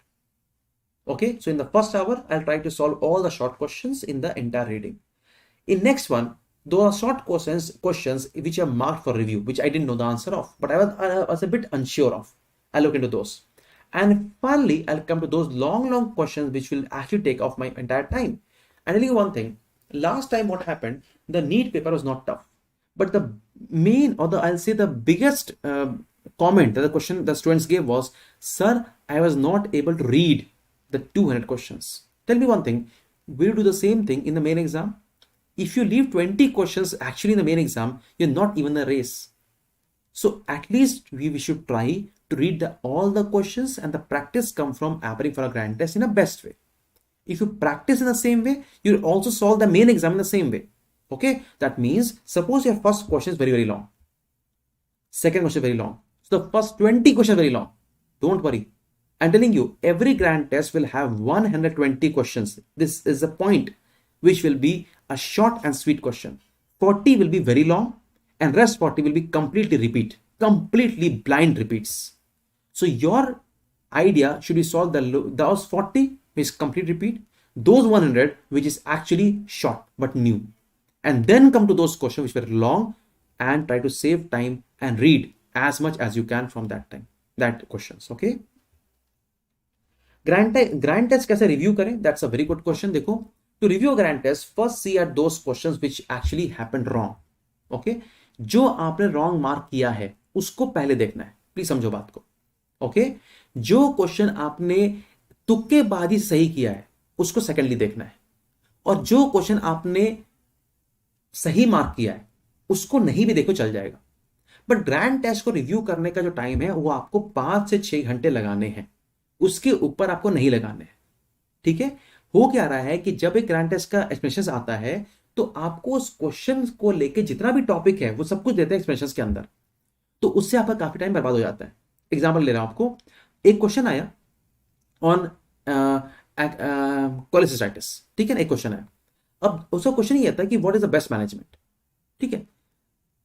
Okay, so in the first hour, I'll try to solve all the short questions in the entire reading. In next one, those are short questions which are marked for review, which I didn't know the answer of, but I was a bit unsure of. I'll look into those. And finally, I'll come to those long questions which will actually take off my entire time. And I'll tell you one thing, last time what happened, the NEET paper was not tough. But the main, or I'll say the biggest comment that the question the students gave was, sir, I was not able to read the 200 questions. Tell me one thing, will you do the same thing in the main exam? If you leave 20 questions actually in the main exam, you're not even in the race. So at least we should try to read all the questions, and the practice come from appearing for a grand test in a best way. If you practice in the same way, you'll also solve the main exam in the same way. Okay, that means suppose your first question is very long, second question is very long, so the first 20 questions are very long. Don't worry, I'm telling you, every grand test will have 120 questions. This is the point, which will be a short and sweet question. 40 will be very long, and rest 40 will be completely blind repeats. So your idea should be solve those 40 which is complete repeat, those 100 which is actually short but new, and then come to those questions which were long and try to save time and read as much as you can from that questions. Okay, grand test कैसे review करें? That's a very good question. देखो, to review a grand test, first see at those questions which actually happened wrong. Okay, जो आपने wrong mark किया है उसको पहले देखना है. प्लीज समझो बात को. ओके, जो क्वेश्चन आपने तुक्केबाजी सही किया है उसको सेकेंडली देखना है, और जो क्वेश्चन आपने सही मार्क किया है उसको नहीं भी देखो चल जाएगा, बट ग्रैंड टेस्ट को रिव्यू करने का जो टाइम है वो आपको 5 से 6 घंटे लगाने हैं, उसके ऊपर आपको नहीं लगाने हैं। ठीक है, हो क्या रहा है कि जब एक ग्रैंड टेस्ट का एक्सप्लेनेशन आता है तो आपको उस क्वेश्चन को लेके जितना भी टॉपिक है वो सब कुछ देते हैं एक्सप्लेनेशन के अंदर, तो उससे आपका काफी टाइम बर्बाद हो जाता है। एग्जाम्पल ले रहा हूं आपको, एक क्वेश्चन आया ऑन कोलेसिस्टाइटिस, ठीक है ना, एक क्वेश्चन है। अब उसका क्वेश्चन ये आता है कि what is the best management, ठीक है।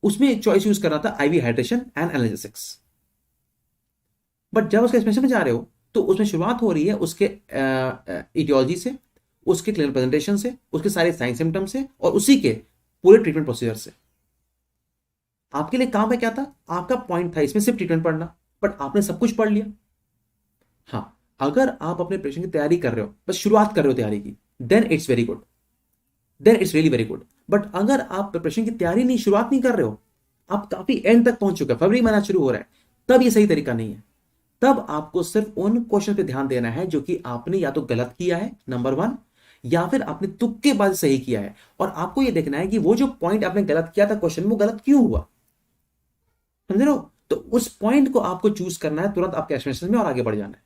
उसमें एक चॉइस यूज करना था IV hydration and analysis, but जब उसके एक्सप्लेनेशन में जा रहे हो तो उसमें शुरुआत हो रही है उसके इटियोलॉजी से, उसके क्लिनिकल प्रेजेंटेशन से, उसके सारे साइन सिम्टम्स से, और उसी के पूरे ट्रीटमेंट प्रोसीजर से। आपके लिए काम है क्या था, आपका पॉइंट था इसमें सिर्फ ट्रीटमेंट पढ़ना, बट आपने सब कुछ पढ़ लिया। हाँ, अगर आप अपने ऑपरेशन की तैयारी कर रहे हो, बस शुरुआत कर रहे हो तैयारी की, then it's very good, then it's really very good. But अगर आप प्रिपरेशन की तैयारी नहीं, शुरुआत नहीं कर रहे हो, आप काफी एंड तक पहुंच चुके हैं, फरवरी महीना शुरू हो रहा है, तब ये सही तरीका नहीं है। तब आपको सिर्फ उन क्वेश्चन पे ध्यान देना है जो कि आपने या तो गलत किया है, नंबर 1, या फिर आपने तुक्केबाजी सही किया है, और आपको यह देखना है कि वो जो पॉइंट आपने गलत किया था क्वेश्चन में, वो गलत क्यों हुआ, समझ रहे हो। तो उस पॉइंट को आपको चूज करना है तुरंत आपके एक्सप्लेनेशन में और आगे बढ़ जाना है।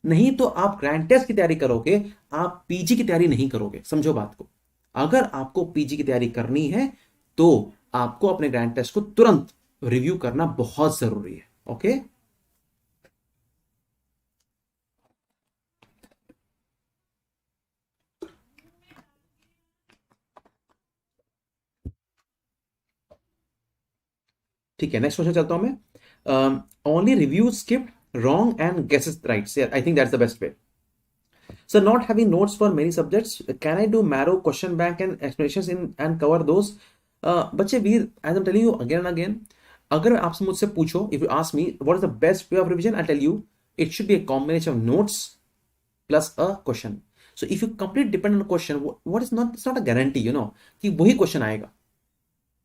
नहीं तो आप ग्रैंड टेस्ट की तैयारी करोगे, आप पीजी की तैयारी नहीं करोगे, समझो बात को। अगर आपको पीजी की तैयारी करनी है तो आपको अपने ग्रैंड टेस्ट को तुरंत रिव्यू करना बहुत जरूरी है। ओके, ठीक है, नेक्स्ट क्वेश्चन चलता हूं मैं। Only review skipped wrong and guesses right, I think that's the best way. So not having notes for many subjects, can I do narrow question bank and explanations in and cover those? बच्चे वीर, as I'm telling you again and again, अगर आप मुझसे पूछो, if you ask me what is the best way of revision, I'll tell you it should be a combination of notes plus a question. So if you completely depend on a question, what is not, it's not a guarantee, you know, कि वही question आएगा।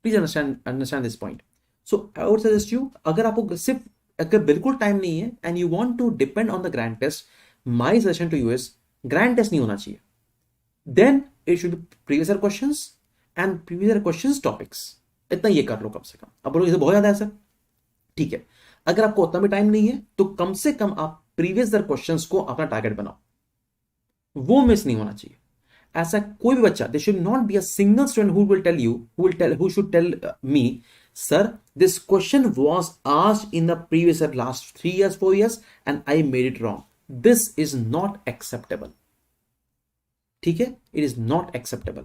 Please understand this point. So I would suggest you, अगर आपको सिर्फ, अगर बिल्कुल time नहीं है and you want to depend on the grand test, my suggestion to you is grand test नहीं होना चाहिए, then it should be previous questions and previous questions topics. इतना ये कर लो कम से कम। अब बोलो ये तो बहुत ज्यादा है सर, ठीक है, अगर आपको उतना भी टाइम नहीं है तो कम से कम आप प्रीवियस क्वेश्चंस को अपना टारगेट बनाओ, वो मिस नहीं होना चाहिए। ऐसा कोई भी बच्चा, there should not be a single student who will tell you, who should tell me, sir, this question was asked in the previous year, last 3 years, 4 years, and I made it wrong. This is not acceptable. ठीक है, it is not acceptable.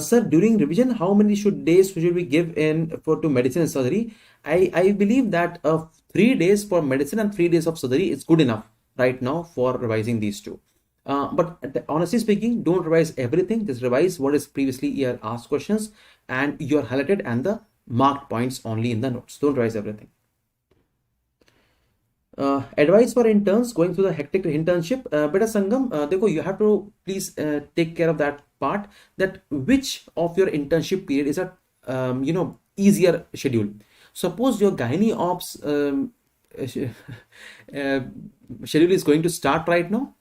Sir, during revision, how many days should we give in for to medicine and surgery? I believe that 3 days for medicine and 3 days of surgery is good enough right now for revising these two. But honestly speaking, don't revise everything. Just revise what is previously your asked questions and your highlighted and the marked points only in the notes. Don't revise everything. Advice for interns going through the hectic internship. Beta Sangam, देखो, you have to please take care of that part, that which of your internship period is a easier schedule. Suppose your gynae ops schedule is going to start right now,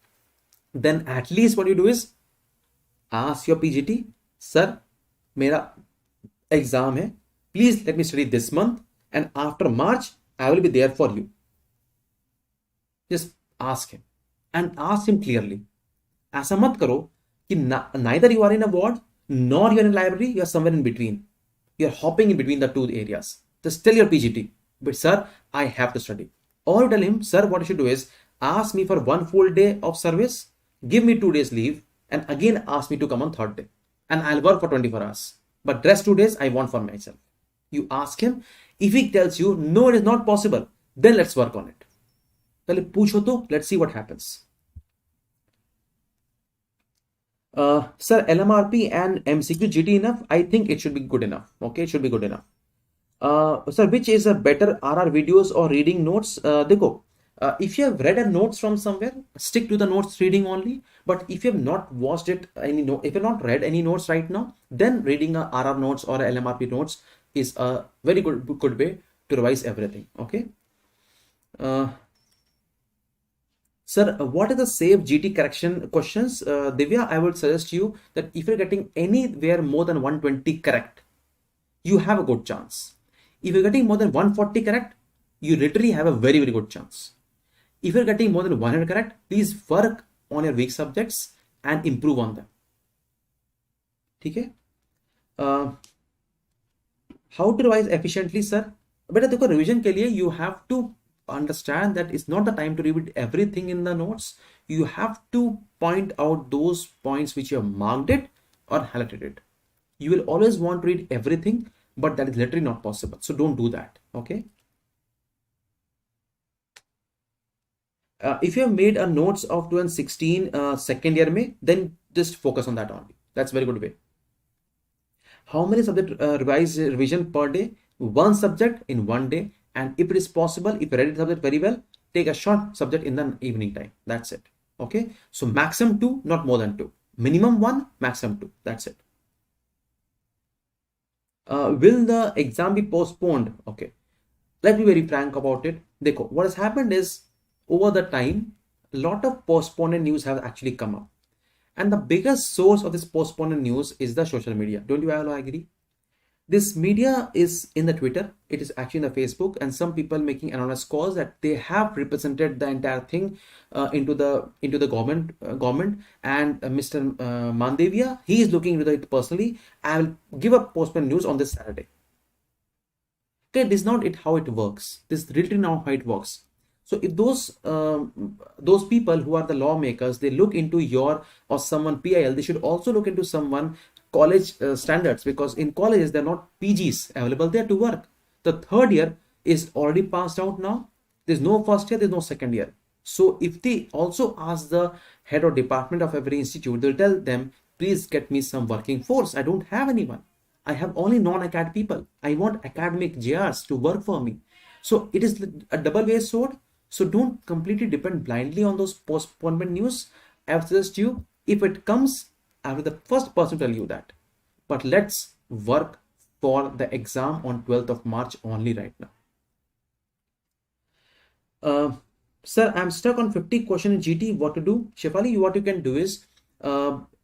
then at least what you do is ask your PGT, sir, मेरा exam है, please let me study this month and after March I will be there for you. Just ask him and ask him clearly. ऐसा मत करो कि neither you are in a ward nor you are in a library, you are somewhere in between. You are hopping in between the two areas. Just tell your PGT, but sir, I have to study. Or tell him, sir, what you should do is ask me for 1 full day of service, give me 2 days leave, and again ask me to come on 3rd day. And I'll work for 24 hours. But rest 2 days I want for myself. You ask him. If he tells you, no, it is not possible, then let's work on it. पहले पूछो तो, let's see what happens. Sir, LMRP and MCQ GT enough? I think it should be good enough. Okay, it should be good enough. Sir, which is a better RR videos or reading notes? देखो, if you have read a notes from somewhere, stick to the notes reading only. But if you have not watched it, if you have not read any notes right now, then reading a RR notes or a LMRP notes is a very good way to revise everything. Okay. Sir, what is the safe GT correction questions? Divya, I would suggest you that if you're getting anywhere more than 120 correct, you have a good chance. If you're getting more than 140 correct, you literally have a very, very good chance. If you're getting more than 100 correct, please work on your weak subjects and improve on them. Okay? How to revise efficiently, sir? बेटा देखो revision के लिए you have to understand that it's not the time to read everything in the notes. You have to point out those points which you have marked it or highlighted it. You will always want to read everything, but that is literally not possible. So don't do that. Okay. If you have made a notes of 2016 second year में, then just focus on that only. That's a very good way. How many subject revision per day? One subject in one day, and if it is possible, if you read the subject very well, take a short subject in the evening time. That's it. Okay. So maximum 2, not more than 2. Minimum 1, maximum 2. That's it. Will the exam be postponed? Okay. Let me be very frank about it. Dekho, what has happened is over the time, a lot of postponed news have actually come up. And the biggest source of this postponed news is the social media. Don't you all agree? This media is in the Twitter, it is actually in the Facebook, and some people making anonymous calls that they have represented the entire thing into the government, and Mr. Mandevia, he is looking into it personally. I will give a postponed news on this Saturday. Okay, this is not it how it works. This is really not how it works. So if those people who are the lawmakers, they look into your or someone PIL, they should also look into someone college standards, because in colleges they're not PGs available there to work. The third year is already passed out now. There's no first year, there's no second year. So if they also ask the head or department of every institute, they'll tell them, please get me some working force. I don't have anyone. I have only non-acad people. I want academic JRs to work for me. So it is a double-edged sword. So don't completely depend blindly on those postponement news. I suggest you, if it comes, I will be the first person to tell you that. But let's work for the exam on 12th of March only right now. Sir, I'm stuck on 50 question in GT. What to do? Shefali, what you can do is,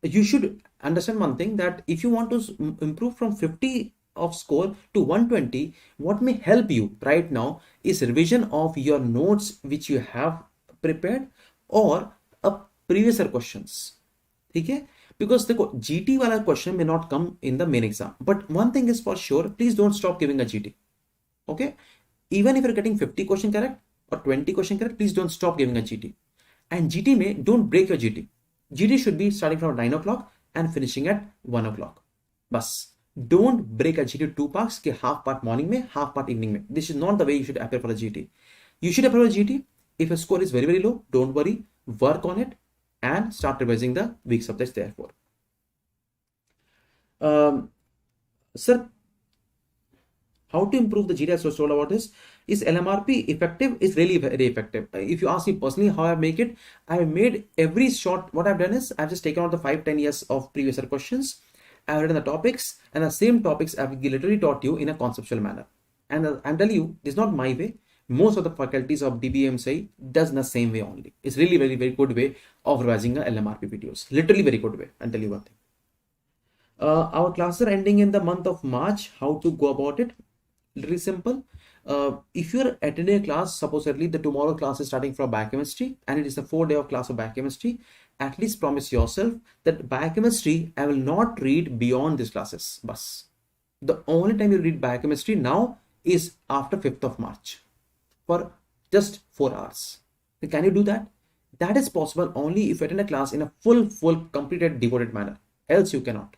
you should understand one thing, that if you want to improve from 50 of score to 120, what may help you right now is revision of your notes which you have prepared or a previous year questions. Okay? Because the GT wala question may not come in the main exam, but one thing is for sure, please don't stop giving a GT. Okay? Even if you're getting 50 question correct or 20 question correct, please don't stop giving a GT. And GT may don't break your GT. GT should be starting from 9 o'clock and finishing at 1 o'clock. Bas. Don't break a GT 2 parts, ke half part morning mein, half part evening mein. This is not the way you should appear for a GT. You should appear for a GT. If your score is very, very low, don't worry. Work on it and start revising the weak subjects therefore. Sir, how to improve the GT? I told about this. Is LMRP effective? It's really very effective. If you ask me personally how I make it, I have made every short. What I've done is I've just taken out the 5-10 years of previous year questions. I've written the topics, and the same topics I've literally taught you in a conceptual manner. And I'm telling you, this is not my way. Most of the faculties of DBMCI does the same way only. It's really very, very good way of revising a LMRP videos. Literally very good way. I'll tell you one thing. Our classes are ending in the month of March. How to go about it? Really simple. If you're attending a class, supposedly the tomorrow class is starting from biochemistry and it is a 4-day of class of biochemistry, at least promise yourself that biochemistry I will not read beyond these classes. Bas. The only time you read biochemistry now is after 5th of March for just 4 hours. Can you do that? That is possible only if you attend a class in a full, completed, devoted manner. Else you cannot.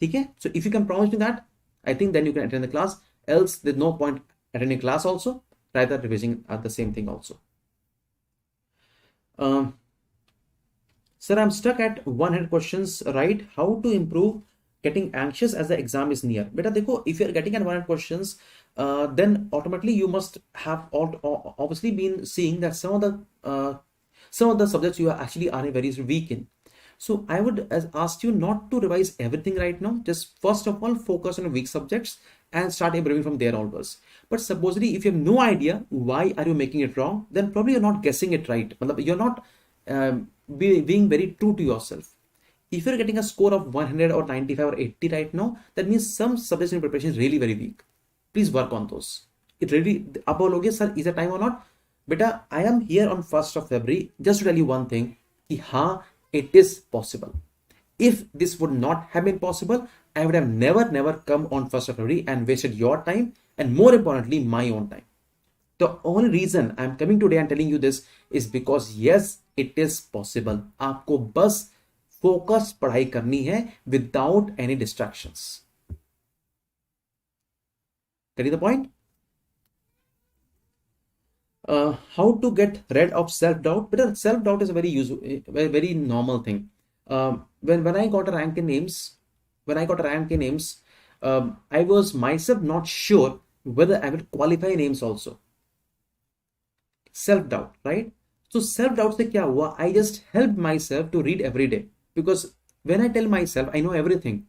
Okay? So if you can promise me that, I think then you can attend the class. Else there's no point attending class also, rather revising at the same thing also. Sir, I'm stuck at 100 questions, right? How to improve getting anxious as the exam is near? Beta, dekho, if you're getting at 100 questions, then automatically you must have obviously been seeing that some of the subjects you are actually are very weak in. So I would ask you not to revise everything right now. Just first of all, focus on weak subjects and start improving from there onwards. But supposedly, if you have no idea why are you making it wrong, then probably you're not guessing it right. You're not being very true to yourself. If you're getting a score of 100 or 95 or 80 right now, that means some subjects in preparation is really very weak. Please work on those. It really, अब बोलोगे sir, is it time or not? Beta, I am here on 1st of February just to tell you one thing, कि हाँ, it is possible. If this would not have been possible, I would have never come on 1st of February and wasted your time and more importantly, my own time. The only reason I'm coming today and telling you this is because yes, it is possible. आपको बस focus पढ़ाई करनी है without any distractions. Get the point? How to get rid of self-doubt? But self-doubt is a very useful, very normal thing. When I got a rank in names, I was myself not sure whether I would qualify names also. Self-doubt, right? So self-doubt से क्या हुआ? I just helped myself to read every day, because when I tell myself I know everything,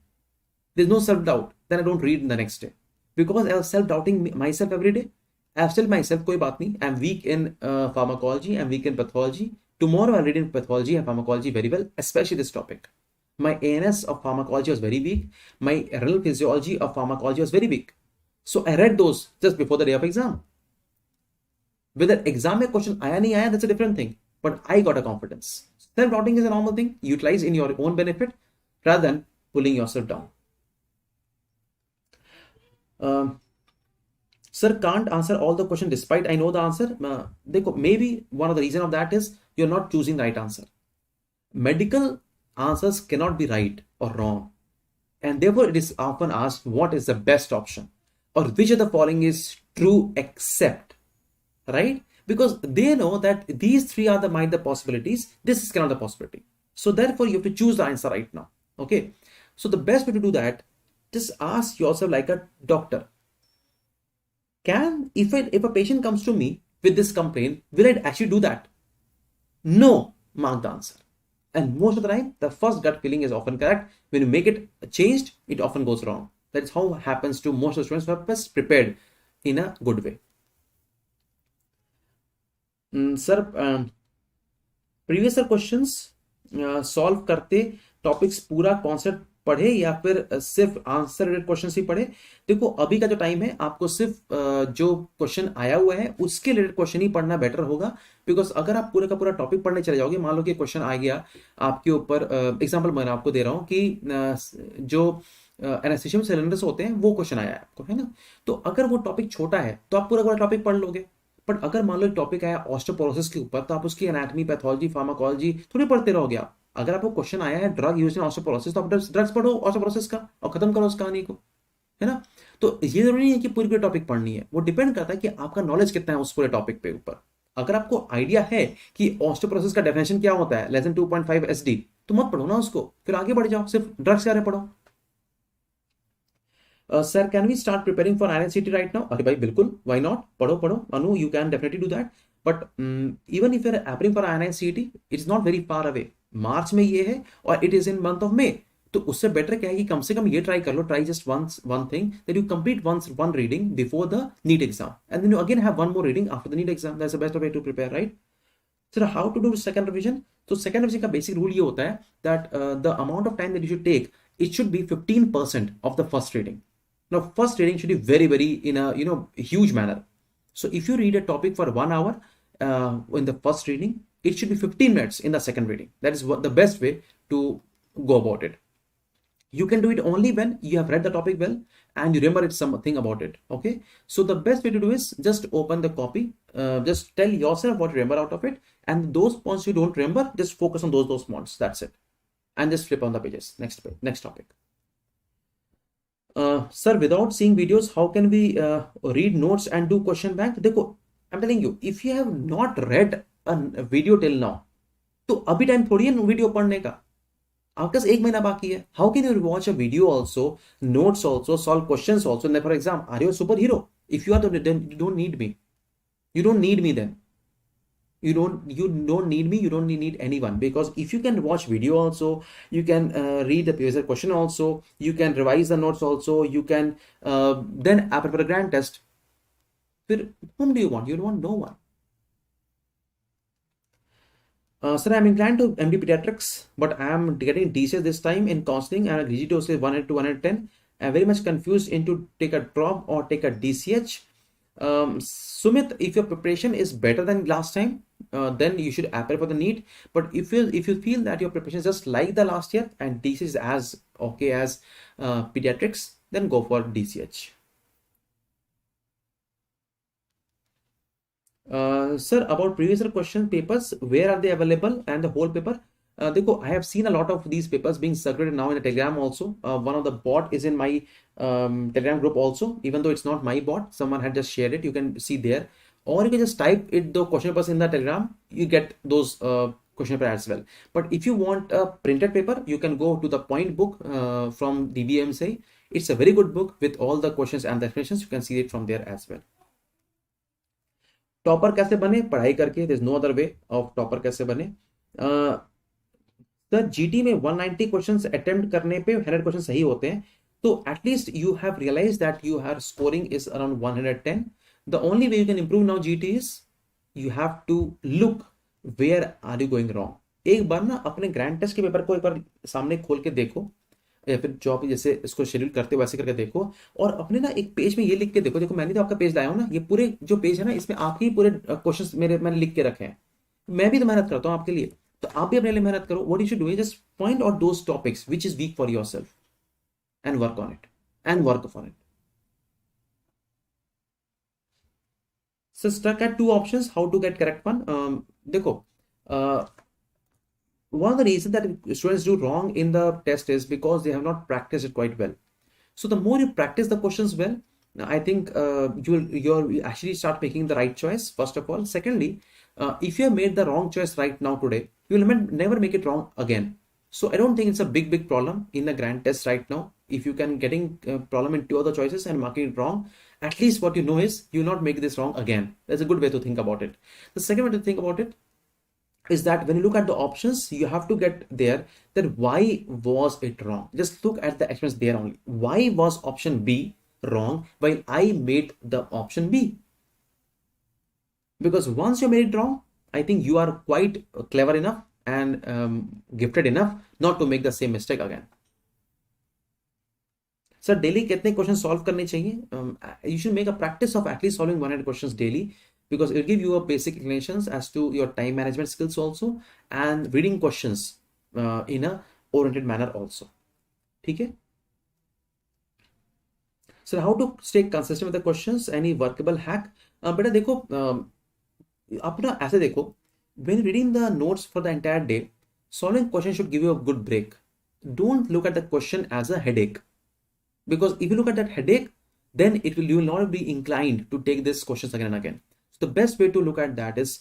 there's no self-doubt, then I don't read the next day, because I was self-doubting myself every day. I have told myself कोई बात नहीं, I'm weak in pharmacology, I'm weak in pathology. Tomorrow I'll read in pathology and pharmacology very well, especially this topic. My ANS of pharmacology was very weak. My renal physiology of pharmacology was very weak. So I read those just before the day of exam. Whether exam में question आया नहीं आया, that's a different thing. But I got a confidence. Self-doubting is a normal thing. Utilize in your own benefit rather than pulling yourself down. Sir, can't answer all the question despite I know the answer. Maybe one of the reason of that is you're not choosing the right answer. Medical answers cannot be right or wrong, and therefore it is often asked what is the best option or which of the following is true except, right? Because they know that these three are the possibilities, this is cannot the possibility. So therefore you have to choose the answer right now. Okay, so the best way to do that, just ask yourself like a doctor. If a patient comes to me with this complaint, will I actually do that? No, mark the answer. And most of the time, the first gut feeling is often correct. When you make it changed, it often goes wrong. That is how it happens to most of the students who are best prepared in a good way. Sir, previous questions solve करते topics पूरा concept पढ़े या फिर सिर्फ answer related question ही पढ़े? देखो अभी का जो टाइम है, आपको सिर्फ जो क्वेश्चन आया हुआ है उसके रिलेटेड क्वेश्चन ही पढ़ना बेटर होगा. बिकॉज अगर आप पूरा का पूरा टॉपिक पढ़ने चले जाओगे, मान लो कि क्वेश्चन आ गया आपके ऊपर, एग्जांपल मैं आपको दे रहा हूँ कि जो एनेस्थीसिया सिलेंडर्स होते हैं वो क्वेश्चन आया है आपको, है ना? तो अगर वो टॉपिक छोटा है तो आप पूरा पूरा टॉपिक पढ़ लोगे. बट अगर मान लो एक टॉपिक आया ऑस्टियोपोरोसिस के ऊपर, तो आप उसकी एनाटॉमी, पैथोलॉजी, फार्माकोलॉजी थोड़ी पढ़ते रहोगे आप. अगर आपको क्वेश्चन आया है ड्रग यूज इन ऑस्टियोपोरोसिस, तो आप ड्रग्स पढ़ो ऑस्टियोपोरोसिस का और खत्म करो उस कहानी को, है ना? तो ये जरूरी नहीं है कि पूरी टॉपिक पढ़नी है, वो डिपेंड करता है कि आपका नॉलेज कितना है उस पूरे टॉपिक पे ऊपर. अगर आपको आइडिया है कि ऑस्टियोपोरोसिस का डेफिनेशन क्या होता है, लेस देन 2.5 SD, तो मत पढ़ो ना उसको, फिर आगे बढ़ जाओ, सिर्फ ड्रग्स के बारे में पढ़ो. Sir, can we start preparing for INCT right now? अरे भाई बिल्कुल, व्हाई नॉट, पढ़ो Anu, you can definitely do that. But even if you are applying for INCT, it's not very far away. March में ये है और it is in month of May. तो उससे बेटर क्या है कि कम से कम ये ट्राई कर लो, try just one thing, that you complete one reading before the NEET exam and then you again have one more reading after the NEET exam. That's the best way to prepare, right? Sir, how to do second revision? तो second revision का basic rule ये होता है that the amount of time that you should take, it should be 15% of the first reading. Now, first reading should be very in a huge manner. So if you read a topic for 1 hour in the first reading, it should be 15 minutes in the second reading. That is what the best way to go about it. You can do it only when you have read the topic well and you remember something about it. Okay. So the best way to do is just open the copy, just tell yourself what you remember out of it, and those points you don't remember, just focus on those points. That's it, and just flip on the pages. Next page, next topic. Sir, without seeing videos, how can we read notes and do question bank? देखो, I'm telling you, if you have not read a video till now, तो अभी time थोड़ी है video पढ़ने का. आपके पास 1 महीना बाकी है. How can you watch a video also, notes also, solve questions also, and for exam? Are you a superhero? If you are, then you don't need me. You don't need me then. You don't need me, you don't need anyone, because if you can watch video also, you can read the previous question also, you can revise the notes also, you can then prepare a grand test. फिर whom do you want? You don't want no one. Sir, I'm inclined to MD Pediatrics, but I'm getting DCS this time in counseling and a to say 100 to 110. I'm very much confused into take a drop or take a DCH. Sumit, if your preparation is better than last time, then you should apply for the NEET. But if you feel that your preparation is just like the last year and DCH is as okay as pediatrics, then go for DCH. Sir, about previous year question papers, where are they available and the whole paper? देखो, I have seen a lot of these papers being circulated now in the Telegram also. One of the bot is in my Telegram group also, even though it's not my bot, someone had just shared it. You can see there, or you can just type it the question papers in the Telegram. You get those question paper as well. But if you want a printed paper, you can go to the point book from DBMSA. It's a very good book with all the questions and the explanations. You can see it from there as well. Topper कैसे बने? पढ़ाई करके. There is no other way of topper कैसे बने. Sir, GT में 190 questions attempt करने पे 100 question सही होते हैं, तो at least you have realize that you have scoring is around 110. The only way you can improve now GT is you have to look where are you going wrong. एक बार ना अपने ग्रैंड टेस्ट के paper को एक बार सामने खोल के देखो, या फिर जॉब जैसे इसको शेड्यूल करते हो वैसे करके देखो, और अपने ना एक पेज में ये लिख के देखो. देखो, मैंने तो आपका पेज लाया हूं ना, ये पूरे जो पेज है ना, इसमें आपके ही पूरे क्वेश्चंस मैंने लिख के रखे हैं. मैं भी तो मेहनत करता हूं आपके लिए, तो आप भी अपने लिए मेहनत करो. What you should do is just point out those topics which is weak for yourself and work on it and work for it. So stuck at two options, how to get correct one. देखो, one of the reasons that students do wrong in the test is because they have not practiced it quite well. So the more you practice the questions well, I think you'll actually start making the right choice, first of all. Secondly, if you have made the wrong choice right now today, you will never make it wrong again. So I don't think it's a big problem in a grand test right now. If you can getting problem in two other choices and marking it wrong, at least what you know is you will not make this wrong again. That's a good way to think about it. The second way to think about it is that when you look at the options, you have to get there that why was it wrong. Just look at the expense there only. Why was option B wrong while I made the option B? Because once you made it wrong, I think you are quite clever enough and gifted enough not to make the same mistake again. Sir, daily कितने question solve करने चाहिए? You should make a practice of at least solving 100 questions daily, because it will give you a basic explanations as to your time management skills also, and reading questions in a oriented manner also. ठीक है? So how to stay consistent with the questions? Any workable hack? बेटा देखो, आप ना ऐसे देखो, when reading the notes for the entire day, solving question should give you a good break. Don't look at the question as a headache, because if you look at that headache, then you will not be inclined to take these questions again and again. So the best way to look at that is,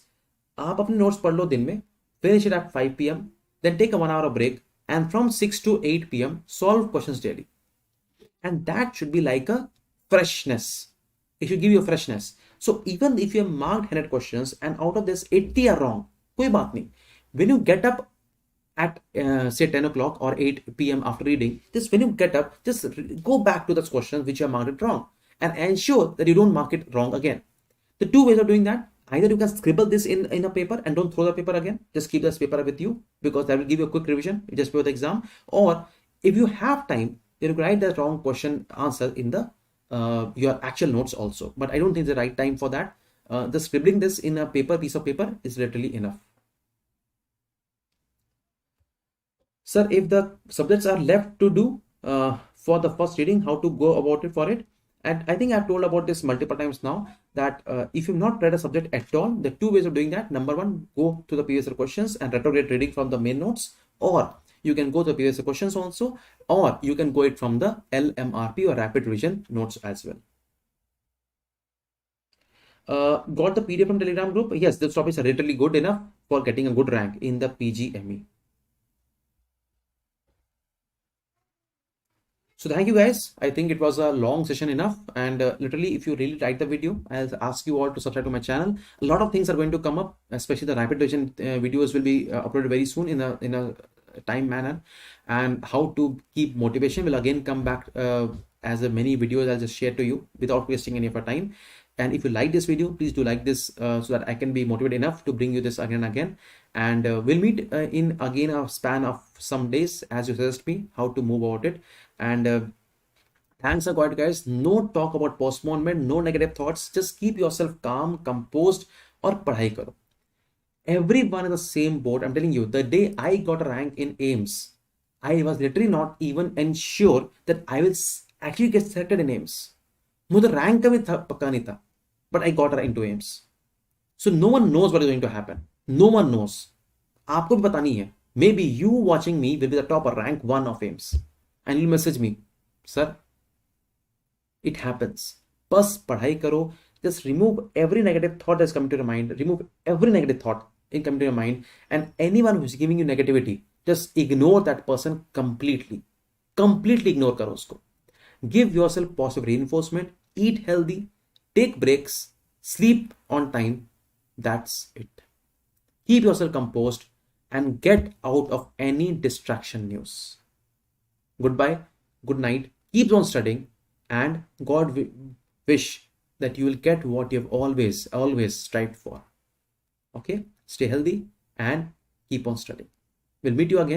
आप अपने notes पढ़ लो दिन में, finish it at 5 p.m., then take a 1 hour break, and from 6 to 8 p.m. solve questions daily. And that should be like a freshness. It should give you a freshness. So even if you have marked 100 questions and out of this 80 are wrong, कोई बात नहीं. When you get up at say 10 o'clock or 8 p.m. after reading, just when you get up, just go back to those questions which you have marked it wrong and ensure that you don't mark it wrong again. The two ways of doing that: either you can scribble this in a paper and don't throw the paper again, just keep this paper with you, because that will give you a quick revision just before the exam. Or if you have time, you can write the wrong question answer in the your actual notes also. But I don't think the right time for that. The scribbling this in a piece of paper is literally enough. Sir, if the subjects are left to do for the first reading, how to go about it for it? And I think I've told about this multiple times now, that if you've not read a subject at all, the two ways of doing that: number one, go to the previous questions and retrograde reading from the main notes, or you can go to the previous questions also, or you can go it from the LMRP or rapid revision notes as well. Got the PDF from Telegram group? Yes, those topics are literally good enough for getting a good rank in the PGME. So thank you guys. I think it was a long session enough. And literally, if you really like the video, I'll ask you all to subscribe to my channel. A lot of things are going to come up, especially the rapid revision videos will be uploaded very soon in a time manner. And how to keep motivation will again come back as a many videos I'll just share to you without wasting any of our time. And if you like this video, please do like this so that I can be motivated enough to bring you this again and again. And we'll meet in again a span of some days as you suggest me how to move about it. And thanks a God, guys. No talk about postponement, no negative thoughts. Just keep yourself calm, composed, or padhai karo. Everyone in the same boat. I'm telling you, the day I got a rank in AIMS, I was literally not even ensure that I will actually get selected in AIMS. मुझे rank का भी पक्का नहीं था, but I got into AIMS. So no one knows what is going to happen. No one knows. आपको भी पता नहीं है. Maybe you watching me will be the top or rank 1 of AIMS. And you'll message me, sir, it happens. बस पढ़ाई करो. Just remove every negative thought that's coming to your mind. Remove every negative thought in coming to your mind. And anyone who's giving you negativity, just ignore that person completely. Completely ignore करो उसको. Give yourself positive reinforcement. Eat healthy. Take breaks. Sleep on time. That's it. Keep yourself composed and get out of any distraction news. Goodbye, good night, keep on studying, and God wish that you will get what you have always strived for. Okay, stay healthy and keep on studying. We'll meet you again.